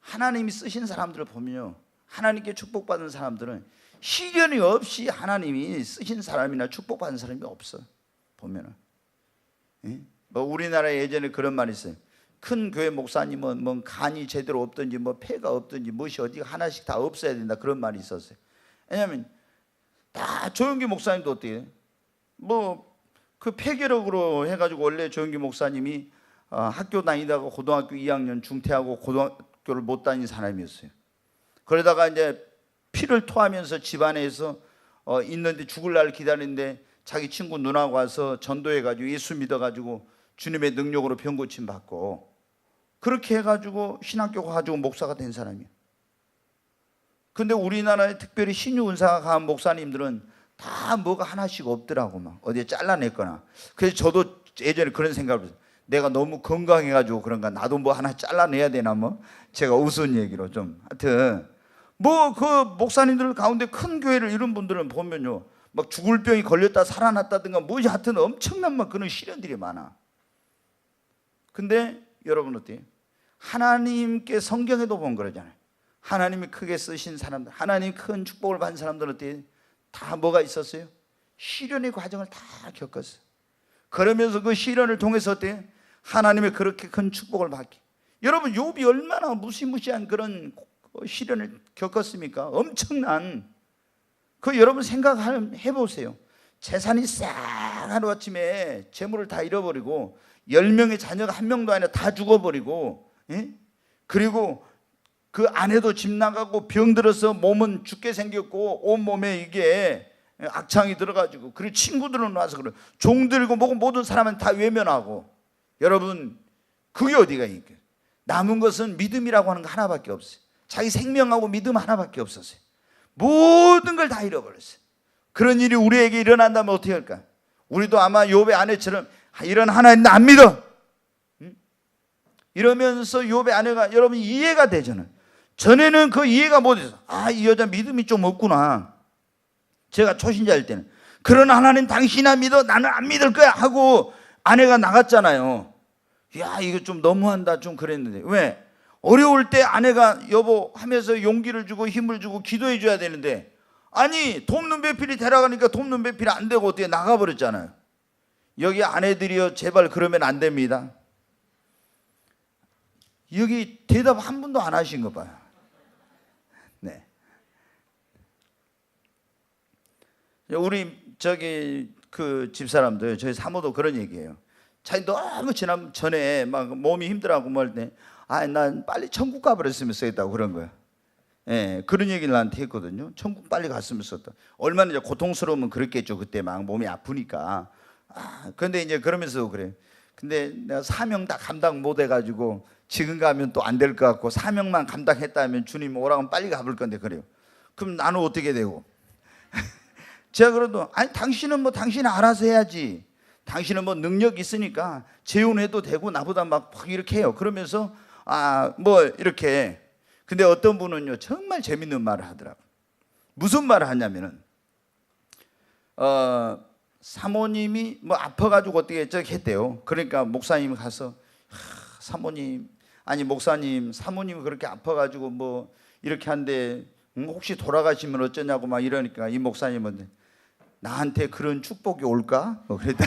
S1: 하나님이 쓰신 사람들을 보면요, 하나님께 축복받은 사람들은 시련이 없이 하나님이 쓰신 사람이나 축복받은 사람이 없어. 보면은, 뭐 우리나라에 예전에 그런 말이 있어요. 큰 교회 목사님은 뭐 간이 제대로 없든지 뭐 폐가 없든지 무엇이 어디 하나씩 다 없어야 된다, 그런 말이 있었어요. 왜냐하면 다 조영기 목사님도 어때요? 뭐 그 폐결핵으로 해가지고 원래 조영기 목사님이 학교 다니다가 고등학교 2학년 중퇴하고 고등학교를 못 다닌 사람이었어요. 그러다가 이제 피를 토하면서 집안에서 있는데 죽을 날 기다리는데 자기 친구 누나가 와서 전도해가지고 예수 믿어가지고 주님의 능력으로 병 고침 받고, 그렇게 해가지고 신학교 가가지고 목사가 된 사람이에요. 근데 우리나라에 특별히 신유 은사가 강한 목사님들은 다 뭐가 하나씩 없더라고. 막 어디에 잘라냈거나. 그래서 저도 예전에 그런 생각을 했어요. 내가 너무 건강해가지고 그런가, 나도 뭐 하나 잘라내야 되나, 뭐 제가 우스운 얘기로 좀. 하여튼 뭐 그 목사님들 가운데 큰 교회를 이룬 분들은 보면요, 막 죽을 병이 걸렸다 살아났다든가 뭐지, 하여튼 엄청난 막 그런 시련들이 많아. 근데 여러분 어때요? 하나님께 성경에도 보면 그러잖아요. 하나님이 크게 쓰신 사람들, 하나님 큰 축복을 받은 사람들은 어때요? 다 뭐가 있었어요? 시련의 과정을 다 겪었어요. 그러면서 그 시련을 통해서 어때요? 하나님의 그렇게 큰 축복을 받기. 여러분, 욥이 얼마나 무시무시한 그런 시련을 겪었습니까? 엄청난. 그 여러분 생각해 보세요. 재산이 싹 하루아침에 재물을 다 잃어버리고 10명의 자녀가 한 명도 아니라 다 죽어버리고, 그리고 그 아내도 집 나가고 병들어서 몸은 죽게 생겼고 온몸에 이게 악창이 들어가지고, 그리고 친구들은 와서 그래, 종들이고 뭐고 모든 사람은 다 외면하고. 여러분, 그게 어디가 있게? 남은 것은 믿음이라고 하는 거 하나밖에 없어요. 자기 생명하고 믿음 하나밖에 없었어요. 모든 걸 다 잃어버렸어요. 그런 일이 우리에게 일어난다면 어떻게 할까? 우리도 아마 욥의 아내처럼 이런 하나님 나 안 믿어, 이러면서 욥의 아내가 여러분 이해가 되잖아요. 전에는 그 이해가 못해서 이 여자 믿음이 좀 없구나. 제가 초신자일 때는 그런 하나님 당신이나 믿어, 나는 안 믿을 거야 하고 아내가 나갔잖아요. 야, 이거 좀 너무한다 좀 그랬는데, 왜? 어려울 때 아내가 여보 하면서 용기를 주고 힘을 주고 기도해 줘야 되는데, 아니 돕는 배필이 데려가니까 돕는 배필이 안 되고 어떻게 나가버렸잖아요. 여기 아내들이요, 제발 그러면 안 됩니다. 여기 대답 한 분도 안 하신 거 봐요. 네. 우리 저기 그 집사람들, 저희 사모도 그런 얘기해요. 자기 너무 지난 전에 막 몸이 힘들어하고 뭐 할 때, 난 빨리 천국 가버렸으면 쓰겠다고 그런 거야. 예, 그런 얘기를 나한테 했거든요. 천국 빨리 갔으면 썼다. 얼마나 이제 고통스러우면 그랬겠죠. 그때 막 몸이 아프니까. 그런데 이제 그러면서 그래. 근데 내가 사명 다 감당 못 해가지고 지금 가면 또 안 될 것 같고, 사명만 감당했다면 주님 오라면 빨리 가볼 건데 그래요. 그럼 나는 어떻게 되고? 제가 그래도 당신은 뭐 당신 알아서 해야지. 당신은 뭐 능력 있으니까 재혼해도 되고 나보다 막 이렇게 해요. 그러면서 뭐 이렇게. 근데 어떤 분은요 정말 재밌는 말을 하더라고요. 무슨 말을 하냐면은 사모님이 뭐 아파가지고 어떻게 저기 했대요. 그러니까 목사님이 가서 사모님, 아니 목사님, 사모님이 그렇게 아파가지고 뭐 이렇게 한데 혹시 돌아가시면 어쩌냐고 막 이러니까 이 목사님은 나한테 그런 축복이 올까? 뭐 그랬다.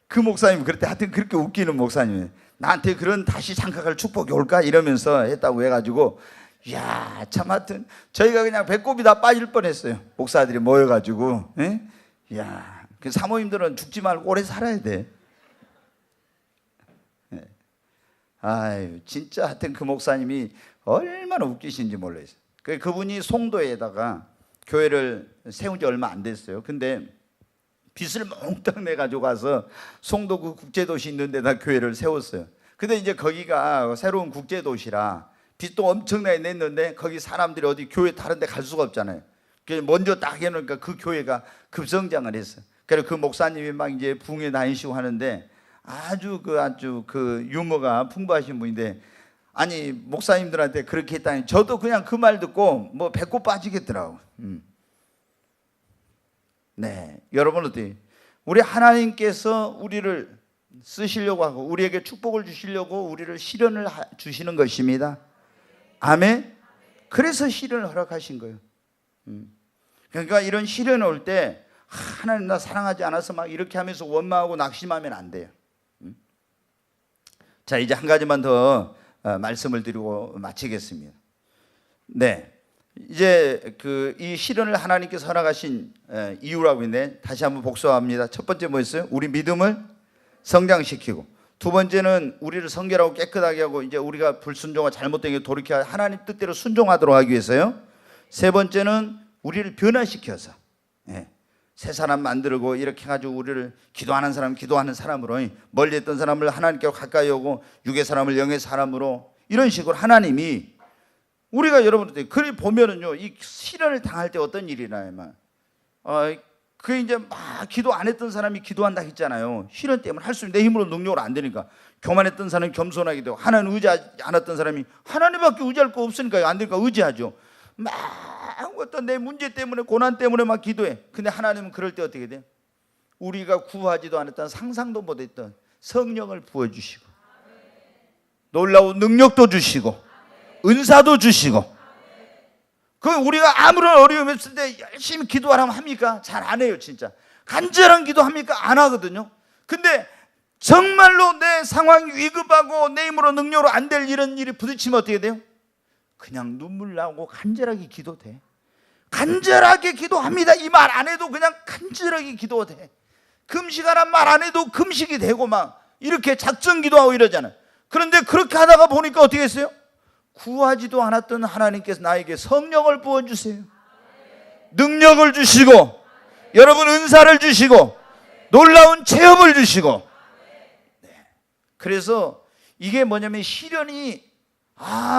S1: 그 목사님 그럴 때 하여튼 그렇게 웃기는 목사님이에요. 나한테 그런 다시 장가갈 축복이 올까? 이러면서 했다고 해가지고, 이야 참 하여튼 저희가 그냥 배꼽이 다 빠질 뻔했어요. 목사들이 모여가지고. 이야, 그 사모님들은 죽지 말고 오래 살아야 돼. 아유 진짜 하여튼 그 목사님이 얼마나 웃기신지 몰라요. 그분이 송도에다가 교회를 세운 지 얼마 안 됐어요. 근데 빚을 몽땅 내가지고 가서 송도 그 국제도시 있는 데다 교회를 세웠어요. 근데 이제 거기가 새로운 국제도시라 빚도 엄청나게 냈는데 거기 사람들이 어디 교회 다른 데 갈 수가 없잖아요. 그래서 먼저 딱 해놓으니까 그 교회가 급성장을 했어요. 그래서 그 목사님이 막 이제 부흥회 다니시고 하는데 아주 그 유머가 풍부하신 분인데, 아니 목사님들한테 그렇게 했다니 저도 그냥 그 말 듣고 뭐 배꼽 빠지겠더라고. 네, 여러분 어때요? 우리 하나님께서 우리를 쓰시려고 하고 우리에게 축복을 주시려고 우리를 시련을 주시는 것입니다. 아멘. 그래서 시련을 허락하신 거예요. 그러니까 이런 시련이 올 때 하나님 나 사랑하지 않아서 막 이렇게 하면서 원망하고 낙심하면 안 돼요. 자, 이제 한 가지만 더 말씀을 드리고 마치겠습니다. 네, 이제 이 시련을 하나님께서 허락하신 이유라고 있는데 다시 한번 복수합니다. 첫 번째 뭐였어요? 우리 믿음을 성장시키고, 두 번째는 우리를 성결하고 깨끗하게 하고 이제 우리가 불순종과 잘못된 게 돌이켜 하나님 뜻대로 순종하도록 하기 위해서요. 세 번째는 우리를 변화시켜서 새 사람 만들고 이렇게 해가지고 우리를 기도하는 사람으로, 멀리 했던 사람을 하나님께로 가까이 오고 육의 사람을 영의 사람으로, 이런 식으로 하나님이 우리가 여러분들 그래 보면은요, 이 시련을 당할 때 어떤 일이나요? 그 이제 막 기도 안 했던 사람이 기도한다 했잖아요. 시련 때문에 할 수 있는 내 힘으로 능력으로 안 되니까. 교만했던 사람이 겸손하게 되고, 하나님 의지하지 않았던 사람이 하나님밖에 의지할 거 없으니까 안 되니까 의지하죠. 막 어떤 내 문제 때문에 고난 때문에 막 기도해. 근데 하나님은 그럴 때 어떻게 돼? 우리가 구하지도 않았던 상상도 못했던 성령을 부어주시고 놀라운 능력도 주시고 은사도 주시고. 그 우리가 아무런 어려움이 없을 때 열심히 기도하라면 합니까? 잘 안 해요. 진짜 간절한 기도합니까? 안 하거든요. 근데 정말로 내 상황이 위급하고 내 힘으로 능력으로 안 될 이런 일이 부딪히면 어떻게 돼요? 그냥 눈물 나오고 간절하게 기도돼. 간절하게 기도합니다. 이 말 안 해도 그냥 간절하게 기도돼. 금식하란 말 안 해도 금식이 되고 막 이렇게 작정 기도하고 이러잖아요. 그런데 그렇게 하다가 보니까 어떻게 했어요? 구하지도 않았던 하나님께서 나에게 성령을 부어주세요. 능력을 주시고, 여러분 은사를 주시고, 놀라운 체험을 주시고. 그래서 이게 뭐냐면 시련이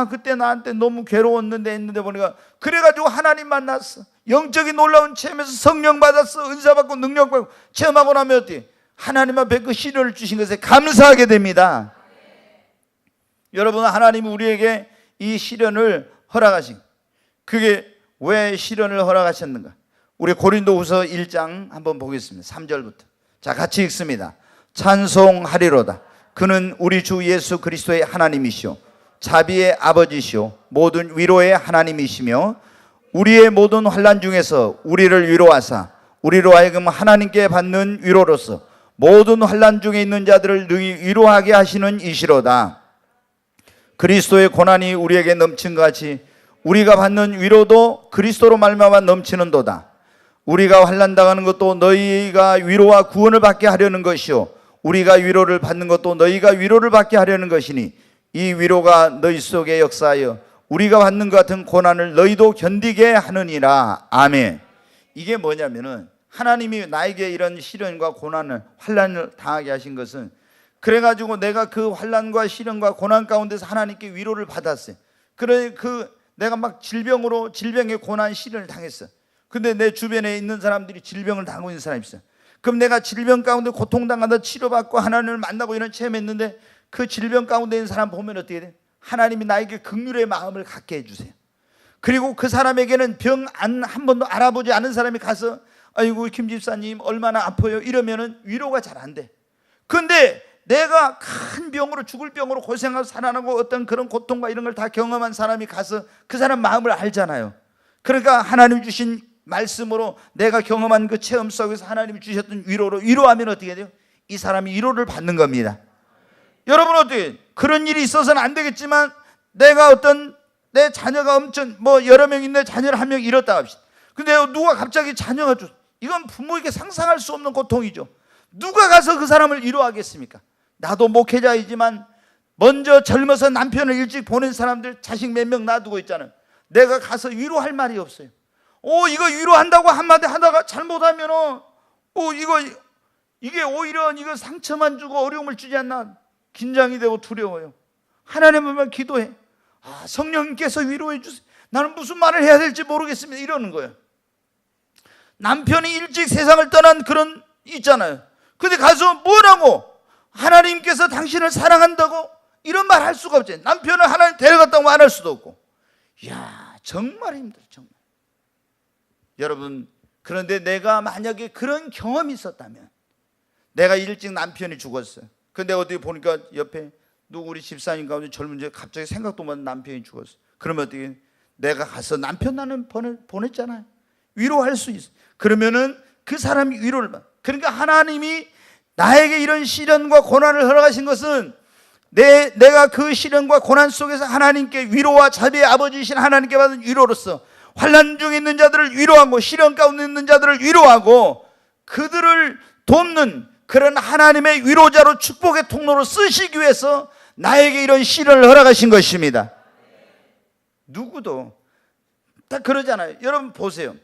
S1: 그때 나한테 너무 괴로웠는데 했는데 보니까 그래가지고 하나님 만났어. 영적인 놀라운 체험에서 성령 받았어. 은사 받고 능력 받고 체험하고 나면 어떻게? 하나님 앞에 그 시련을 주신 것에 감사하게 됩니다. 여러분, 하나님이 우리에게 이 시련을 허락하신, 그게 왜 시련을 허락하셨는가? 우리 고린도후서 1장 한번 보겠습니다. 3절부터. 자, 같이 읽습니다. 찬송하리로다. 그는 우리 주 예수 그리스도의 하나님이시오, 자비의 아버지시오, 모든 위로의 하나님이시며 우리의 모든 환난 중에서 우리를 위로하사 우리로 하여금 하나님께 받는 위로로서 모든 환난 중에 있는 자들을 능히 위로하게 하시는 이시로다. 그리스도의 고난이 우리에게 넘친 것 같이 우리가 받는 위로도 그리스도로 말미암아 넘치는도다. 우리가 환난 당하는 것도 너희가 위로와 구원을 받게 하려는 것이요, 우리가 위로를 받는 것도 너희가 위로를 받게 하려는 것이니 이 위로가 너희 속에 역사하여 우리가 받는 것 같은 고난을 너희도 견디게 하느니라. 아멘. 이게 뭐냐면은 하나님이 나에게 이런 시련과 고난을, 환난을 당하게 하신 것은, 그래가지고 내가 그 환난과 시련과 고난 가운데서 하나님께 위로를 받았어요. 그래, 내가 막 질병의 고난, 시련을 당했어. 근데 내 주변에 있는 사람들이 질병을 당하고 있는 사람이 있어. 그럼 내가 질병 가운데 고통당하다 치료받고 하나님을 만나고 이런 체험했는데, 그 질병 가운데 있는 사람 보면 어떻게 돼? 하나님이 나에게 긍휼의 마음을 갖게 해주세요. 그리고 그 사람에게는 병 한 번도 알아보지 않은 사람이 가서 아이고 김 집사님 얼마나 아파요 이러면은 위로가 잘 안 돼. 근데 내가 큰 병으로, 죽을 병으로 고생하고 살아나고 어떤 그런 고통과 이런 걸 다 경험한 사람이 가서 그 사람 마음을 알잖아요. 그러니까 하나님 주신 말씀으로 내가 경험한 그 체험 속에서 하나님이 주셨던 위로로 위로하면 어떻게 돼요? 이 사람이 위로를 받는 겁니다. 여러분, 어떻게 그런 일이 있어서는 안 되겠지만, 내가 어떤 내 자녀가 엄청 여러 명 있는 자녀를 한 명 잃었다 합시다. 근데 누가 갑자기 자녀가 줬어. 이건 부모에게 상상할 수 없는 고통이죠. 누가 가서 그 사람을 위로하겠습니까? 나도 목회자이지만 먼저 젊어서 남편을 일찍 보낸 사람들 자식 몇 명 놔두고 있잖아요. 내가 가서 위로할 말이 없어요. 이거 위로한다고 한마디 하다가 잘못하면 이게 오히려 이거 상처만 주고 어려움을 주지 않나 긴장이 되고 두려워요. 하나님만 기도해. 성령님께서 위로해 주세요. 나는 무슨 말을 해야 될지 모르겠습니다. 이러는 거예요. 남편이 일찍 세상을 떠난 그런 있잖아요. 근데 가서 뭐라고 하나님께서 당신을 사랑한다고 이런 말 할 수가 없잖아요. 남편을 하나님 데려갔다고 말할 수도 없고. 이야, 정말 힘들어요. 정말. 여러분, 그런데 내가 만약에 그런 경험이 있었다면, 내가 일찍 남편이 죽었어요. 근데 어디 보니까 옆에 누구 우리 집사님 가운데 젊은 제 갑자기 생각도 못한 남편이 죽었어요. 그러면 어떻게, 내가 가서 남편 나는 보냈잖아요. 위로할 수 있어요. 그러면은 그 사람이 위로를 받아. 그러니까 하나님이 나에게 이런 시련과 고난을 허락하신 것은 내가 그 시련과 고난 속에서 하나님께 위로와 자비의 아버지이신 하나님께 받은 위로로서 환난 중에 있는 자들을 위로하고 시련 가운데 있는 자들을 위로하고 그들을 돕는 그런 하나님의 위로자로 축복의 통로로 쓰시기 위해서 나에게 이런 시련을 허락하신 것입니다. 누구도 다 그러잖아요. 여러분 보세요.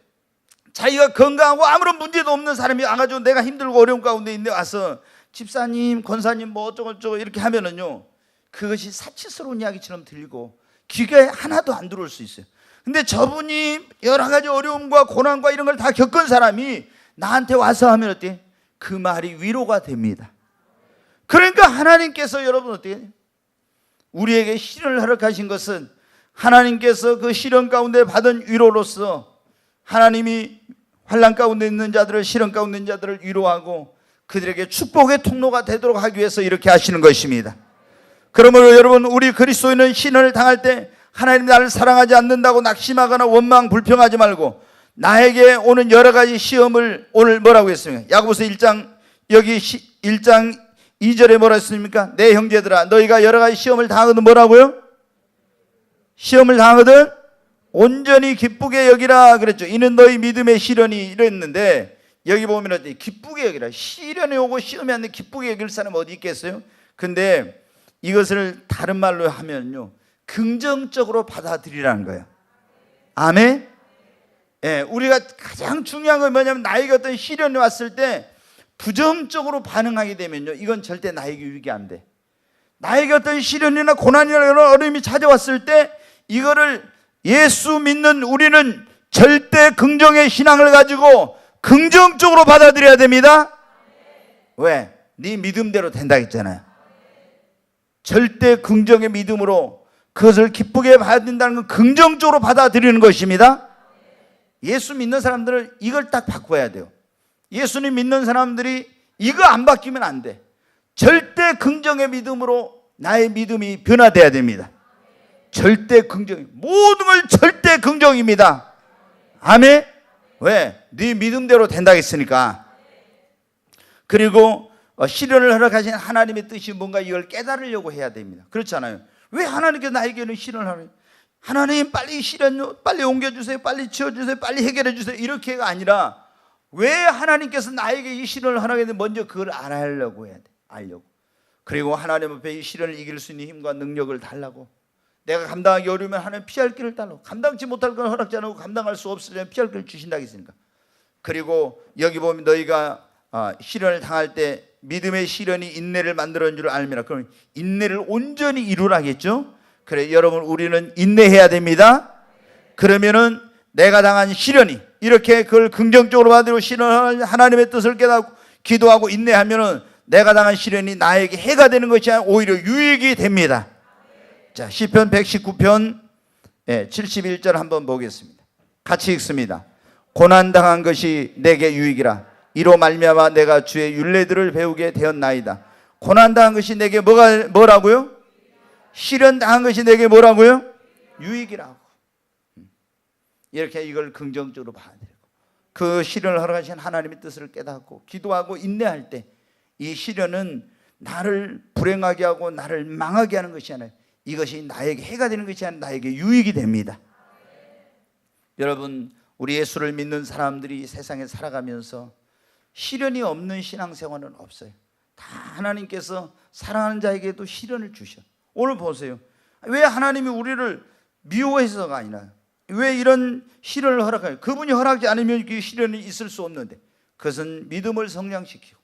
S1: 자기가 건강하고 아무런 문제도 없는 사람이 와가지고 내가 힘들고 어려운 가운데 있는데 와서 집사님, 권사님 뭐 어쩌고 이렇게 하면은요, 그것이 사치스러운 이야기처럼 들리고 귀에 하나도 안 들어올 수 있어요. 근데 저분이 여러 가지 어려움과 고난과 이런 걸 다 겪은 사람이 나한테 와서 하면 어때요? 그 말이 위로가 됩니다. 그러니까 하나님께서 여러분 어떻게 해요? 우리에게 시련을 허락하신 것은 하나님께서 그 시련 가운데 받은 위로로서 하나님이 환난 가운데 있는 자들을, 시련 가운데 있는 자들을 위로하고 그들에게 축복의 통로가 되도록 하기 위해서 이렇게 하시는 것입니다. 그러므로 여러분, 우리 그리스도인은 시련을 당할 때 하나님 나를 사랑하지 않는다고 낙심하거나 원망 불평하지 말고 나에게 오는 여러 가지 시험을 오늘 뭐라고 했습니까? 야고보서 1장 여기 1장 2절에 뭐라 했습니까? 내 형제들아, 너희가 여러 가지 시험을 당하거든 뭐라고요? 시험을 당하거든 온전히 기쁘게 여기라 그랬죠. 이는 너희 믿음의 시련이 이랬는데, 여기 보면 어때? 기쁘게 여기라. 시련이 오고 시험이 왔는데 기쁘게 여길 사람 어디 있겠어요? 근데 이것을 다른 말로 하면요, 긍정적으로 받아들이라는 거예요. 아멘? 예, 우리가 가장 중요한 건 뭐냐면 나에게 어떤 시련이 왔을 때 부정적으로 반응하게 되면요, 이건 절대 나에게 유익이 안 돼. 나에게 어떤 시련이나 고난이나 이런 어려움이 찾아왔을 때 이거를 예수 믿는 우리는 절대 긍정의 신앙을 가지고 긍정적으로 받아들여야 됩니다. 왜? 네 믿음대로 된다 했잖아요. 절대 긍정의 믿음으로 그것을 기쁘게 받는다는 건 긍정적으로 받아들이는 것입니다. 예수 믿는 사람들은 이걸 딱 바꿔야 돼요. 예수님 믿는 사람들이 이거 안 바뀌면 안 돼. 절대 긍정의 믿음으로 나의 믿음이 변화돼야 됩니다. 절대 긍정, 모든 걸 절대 긍정입니다. 아멘? 왜? 네 믿음대로 된다 했으니까. 그리고 시련을 허락하신 하나님의 뜻이 뭔가 이걸 깨달으려고 해야 됩니다. 그렇잖아요. 왜 하나님께서 나에게는 시련을 하나요? 하나님 빨리 시련 빨리 옮겨주세요, 빨리 치워주세요, 빨리 해결해 주세요, 이렇게가 아니라 왜 하나님께서 나에게 이 시련을 허락했는지 먼저 그걸 알아려고 해야 돼. 알려고. 그리고 하나님 앞에 이 시련을 이길 수 있는 힘과 능력을 달라고. 내가 감당하기 어려우면 하나님 피할 길을 달라고. 감당치 못할 건 허락지 않고 감당할 수 없으면 피할 길을 주신다 했으니까. 그리고 여기 보면 너희가 시련을 당할 때 믿음의 시련이 인내를 만들어낸 줄 알미라. 그럼 인내를 온전히 이루라겠죠. 그래, 여러분, 우리는 인내해야 됩니다. 그러면은 내가 당한 시련이 이렇게 그걸 긍정적으로 받으려 시련을 하나님의 뜻을 깨닫고 기도하고 인내하면은 내가 당한 시련이 나에게 해가 되는 것이 아니라 오히려 유익이 됩니다. 자, 시편 119편 71절 한번 보겠습니다. 같이 읽습니다. 고난당한 것이 내게 유익이라. 이로 말미암아 내가 주의 율례들을 배우게 되었나이다. 고난당한 것이 내게 뭐라고요? 시련당한 것이 내게 뭐라고요? 유익이라고. 이렇게 이걸 긍정적으로 받아들이고 그 시련을 허락하신 하나님의 뜻을 깨닫고 기도하고 인내할 때 이 시련은 나를 불행하게 하고 나를 망하게 하는 것이 아니라 이것이 나에게 해가 되는 것이 아니라 나에게 유익이 됩니다. 여러분, 우리 예수를 믿는 사람들이 세상에 살아가면서 시련이 없는 신앙생활은 없어요. 다 하나님께서 사랑하는 자에게도 시련을 주셔. 오늘 보세요. 왜 하나님이 우리를 미워해서가 아니라 왜 이런 시련을 허락해요? 그분이 허락하지 않으면 그 시련이 있을 수 없는데 그것은 믿음을 성장시키고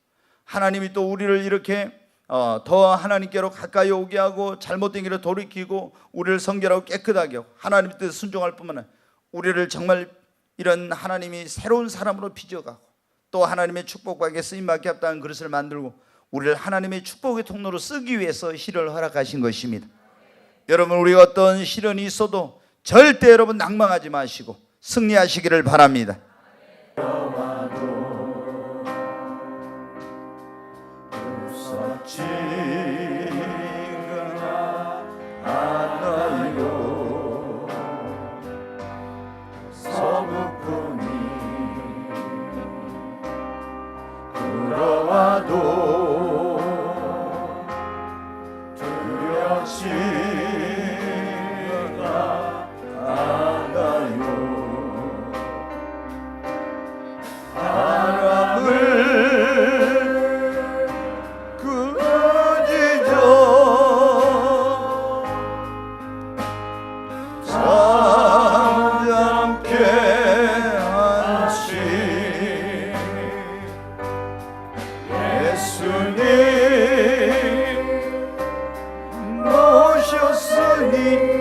S1: 하나님이 또 우리를 이렇게 더 하나님께로 가까이 오게 하고 잘못된 길을 돌이키고 우리를 성결하고 깨끗하게 하고 하나님의 뜻에 순종할 뿐만 아니라 우리를 정말 이런 하나님이 새로운 사람으로 빚어가고 또 하나님의 축복받게 쓰임받게 합당한 그릇을 만들고 우리를 하나님의 축복의 통로로 쓰기 위해서 시련을 허락하신 것입니다. 여러분, 우리가 어떤 시련이 있어도 절대 여러분 낭망하지 마시고 승리하시기를 바랍니다.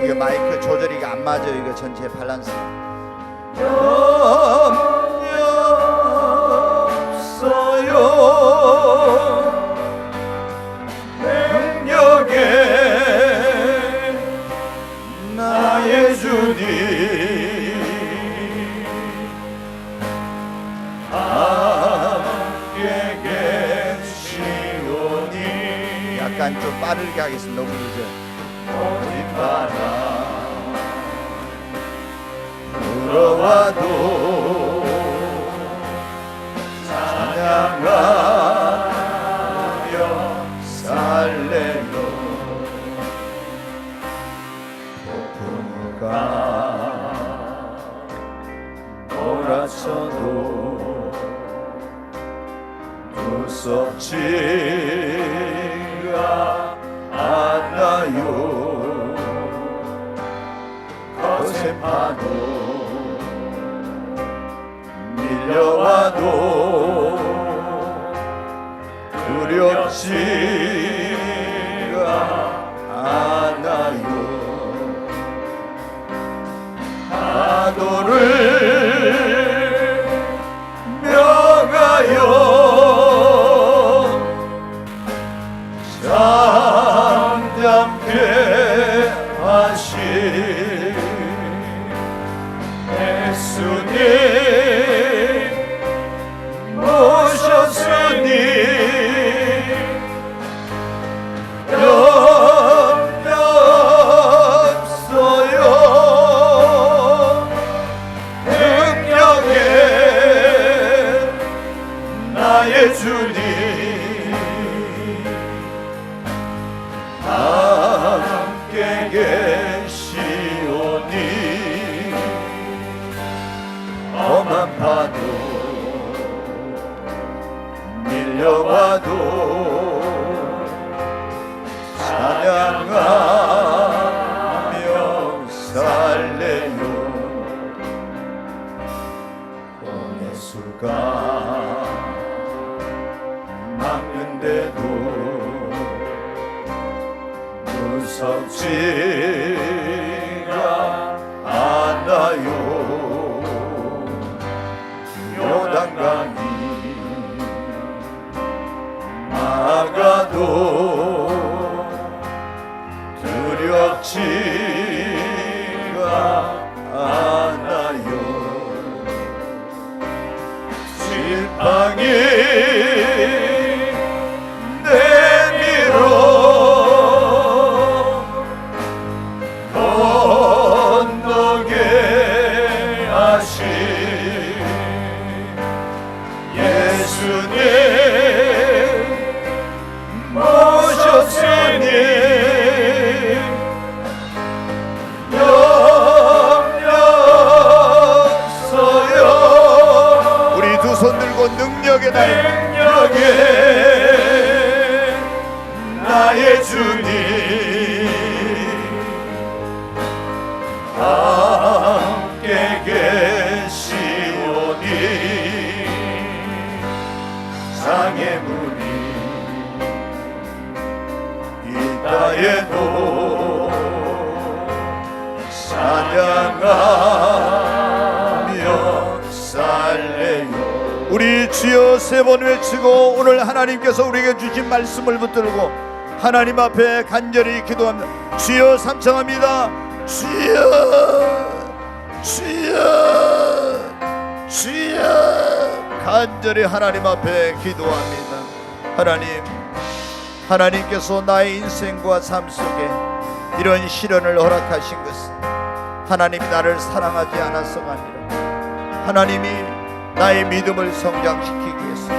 S1: 이거 마이크 조절이 안 맞아요. 이거 전체 밸런스. 없어요 능력에 나의 주님 함께 계시오니. 약간 좀 빠르게 하겠습니다. 너무 늦어요. 바람 불어와도 찬양하며 살래요. 폭풍우가 몰아쳐도 무섭지가 않아요. 거센 파도 밀려와도 두렵지가 않아요. 파도를 명하여 잠잠케 하시 예수님 모셨으니 염려 없어요. 능력에 나의 주님 함께 계시오니. 험한 파도 밀려와도 찬양하며 살래요. 원예수가 막는데도 무섭지가 않아요. 요단강이 막아도 두렵지가 않아요. 지팡이 내밀어 찬양하며 살래요. 우리 주여 세 번 외치고 오늘 하나님께서 우리에게 주신 말씀을 붙들고 하나님 앞에 간절히 기도합니다. 주여 삼창합니다. 주여 주여 주여 간절히 하나님 앞에 기도합니다. 하나님께서 나의 인생과 삶 속에 이런 시련을 허락하신 것은 하나님이 나를 사랑하지 않아서가 아니라 하나님이 나의 믿음을 성장시키기 위해서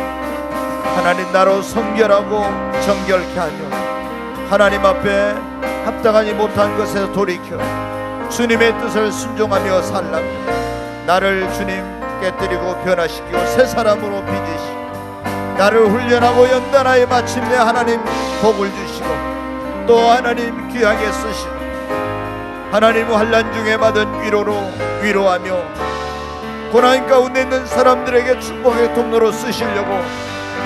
S1: 하나님 나로 성결하고 정결케 하며 하나님 앞에 합당하지 못한 것에서 돌이켜 주님의 뜻을 순종하며 살랍니다. 나를 주님 깨뜨리고 변화시키고 새 사람으로 빚으시고 나를 훈련하고 연단하여 마침내 하나님 복을 주시고 또 하나님 귀하게 쓰시고 하나님 환난 중에 받은 위로로 위로하며 고난 가운데 있는 사람들에게 축복의 통로로 쓰시려고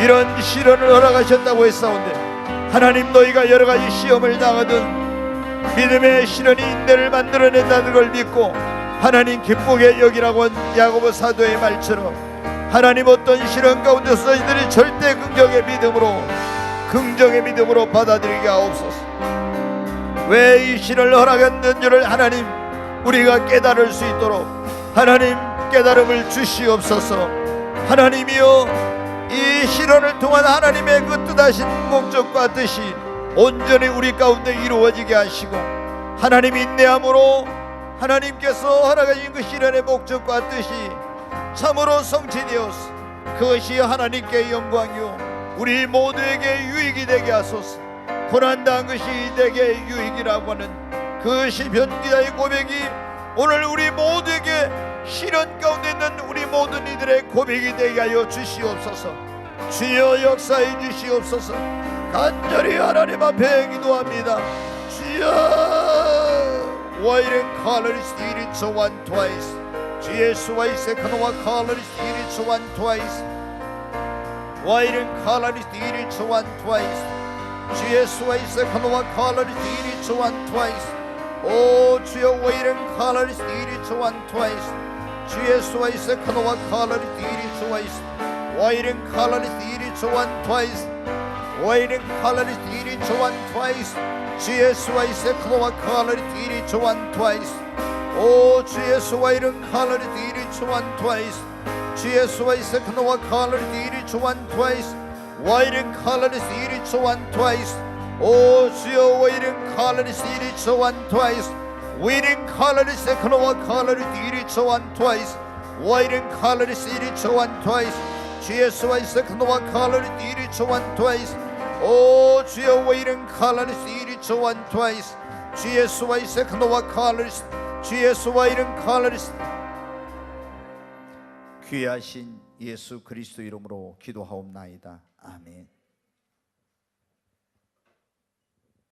S1: 이런 시련을 허락하셨다고 했사온데 하나님 너희가 여러가지 시험을 당하든 믿음의 시련이 인내를 만들어낸다는 걸 믿고 하나님 기쁘게 여기라고 한 야고보 사도의 말처럼 하나님 어떤 시련 가운데서 너희들이 절대 긍정의 믿음으로 받아들이게 하옵소서. 왜 이 시련을 허락했는지를 하나님 우리가 깨달을 수 있도록 하나님 깨달음을 주시옵소서. 하나님이여 이 시련을 통한 하나님의 그 뜻하신 목적과 뜻이 온전히 우리 가운데 이루어지게 하시고 하나님 인내함으로 하나님께서 허락하신 그 시련의 목적과 뜻이 참으로 성취되었어. 그것이 하나님께 영광이요 우리 모두에게 유익이 되게 하소서. 고난당한 것이 내게 유익이라고 하는 그 시편 기자의 고백이 오늘 우리 모두에게 시련 가운데 있는 우리 모든 이들의 고백이 되게 하여 주시옵소서. 주여 역사해 주시옵소서. 간절히 하나님 앞에 기도합니다. 주여 와이른 칼을 스티리츠 원 트와이스 주 예수와의 세컨와 칼을 스티리츠 원 트와이스 와이른 칼을 스티리츠 원 트와이스 주 예수와의 세컨와 칼을 스티리츠 원 트와이스 오 주여 와이른 칼을 스티리츠 원 트와이스 주 예수와의 세컨와 칼을 스티리츠 와이스 와이른 칼을 스티리츠 원 트와이스 와이른 칼을 스티리츠 원 트와이스 주 예수와의 세컨와 칼을 스티리츠 원 트와이스 오 주 예수와 이른 칼을 스티리츠 원 트와이스 주 예수와의 세컨와 칼을 스티리츠 원 트와이스 와이른 칼을 스티리츠 원 트와이스 오 주여 와이른 칼을 스티리츠 원 트와이스 와이른 칼을 세컨와 칼을 스티리츠 원 트와이스 와이른 칼을 스티리츠 원 트와이스 주 예수와의 세컨와 칼을 스티리츠 원 트와이스 오 주여 와이른 칼을 스티리츠 원 트와이스 주 예수와의 세컨와 칼을 주 예수와 이른 칼을 귀하신 예수 그리스도 이름으로 기도하옵나이다. 아멘.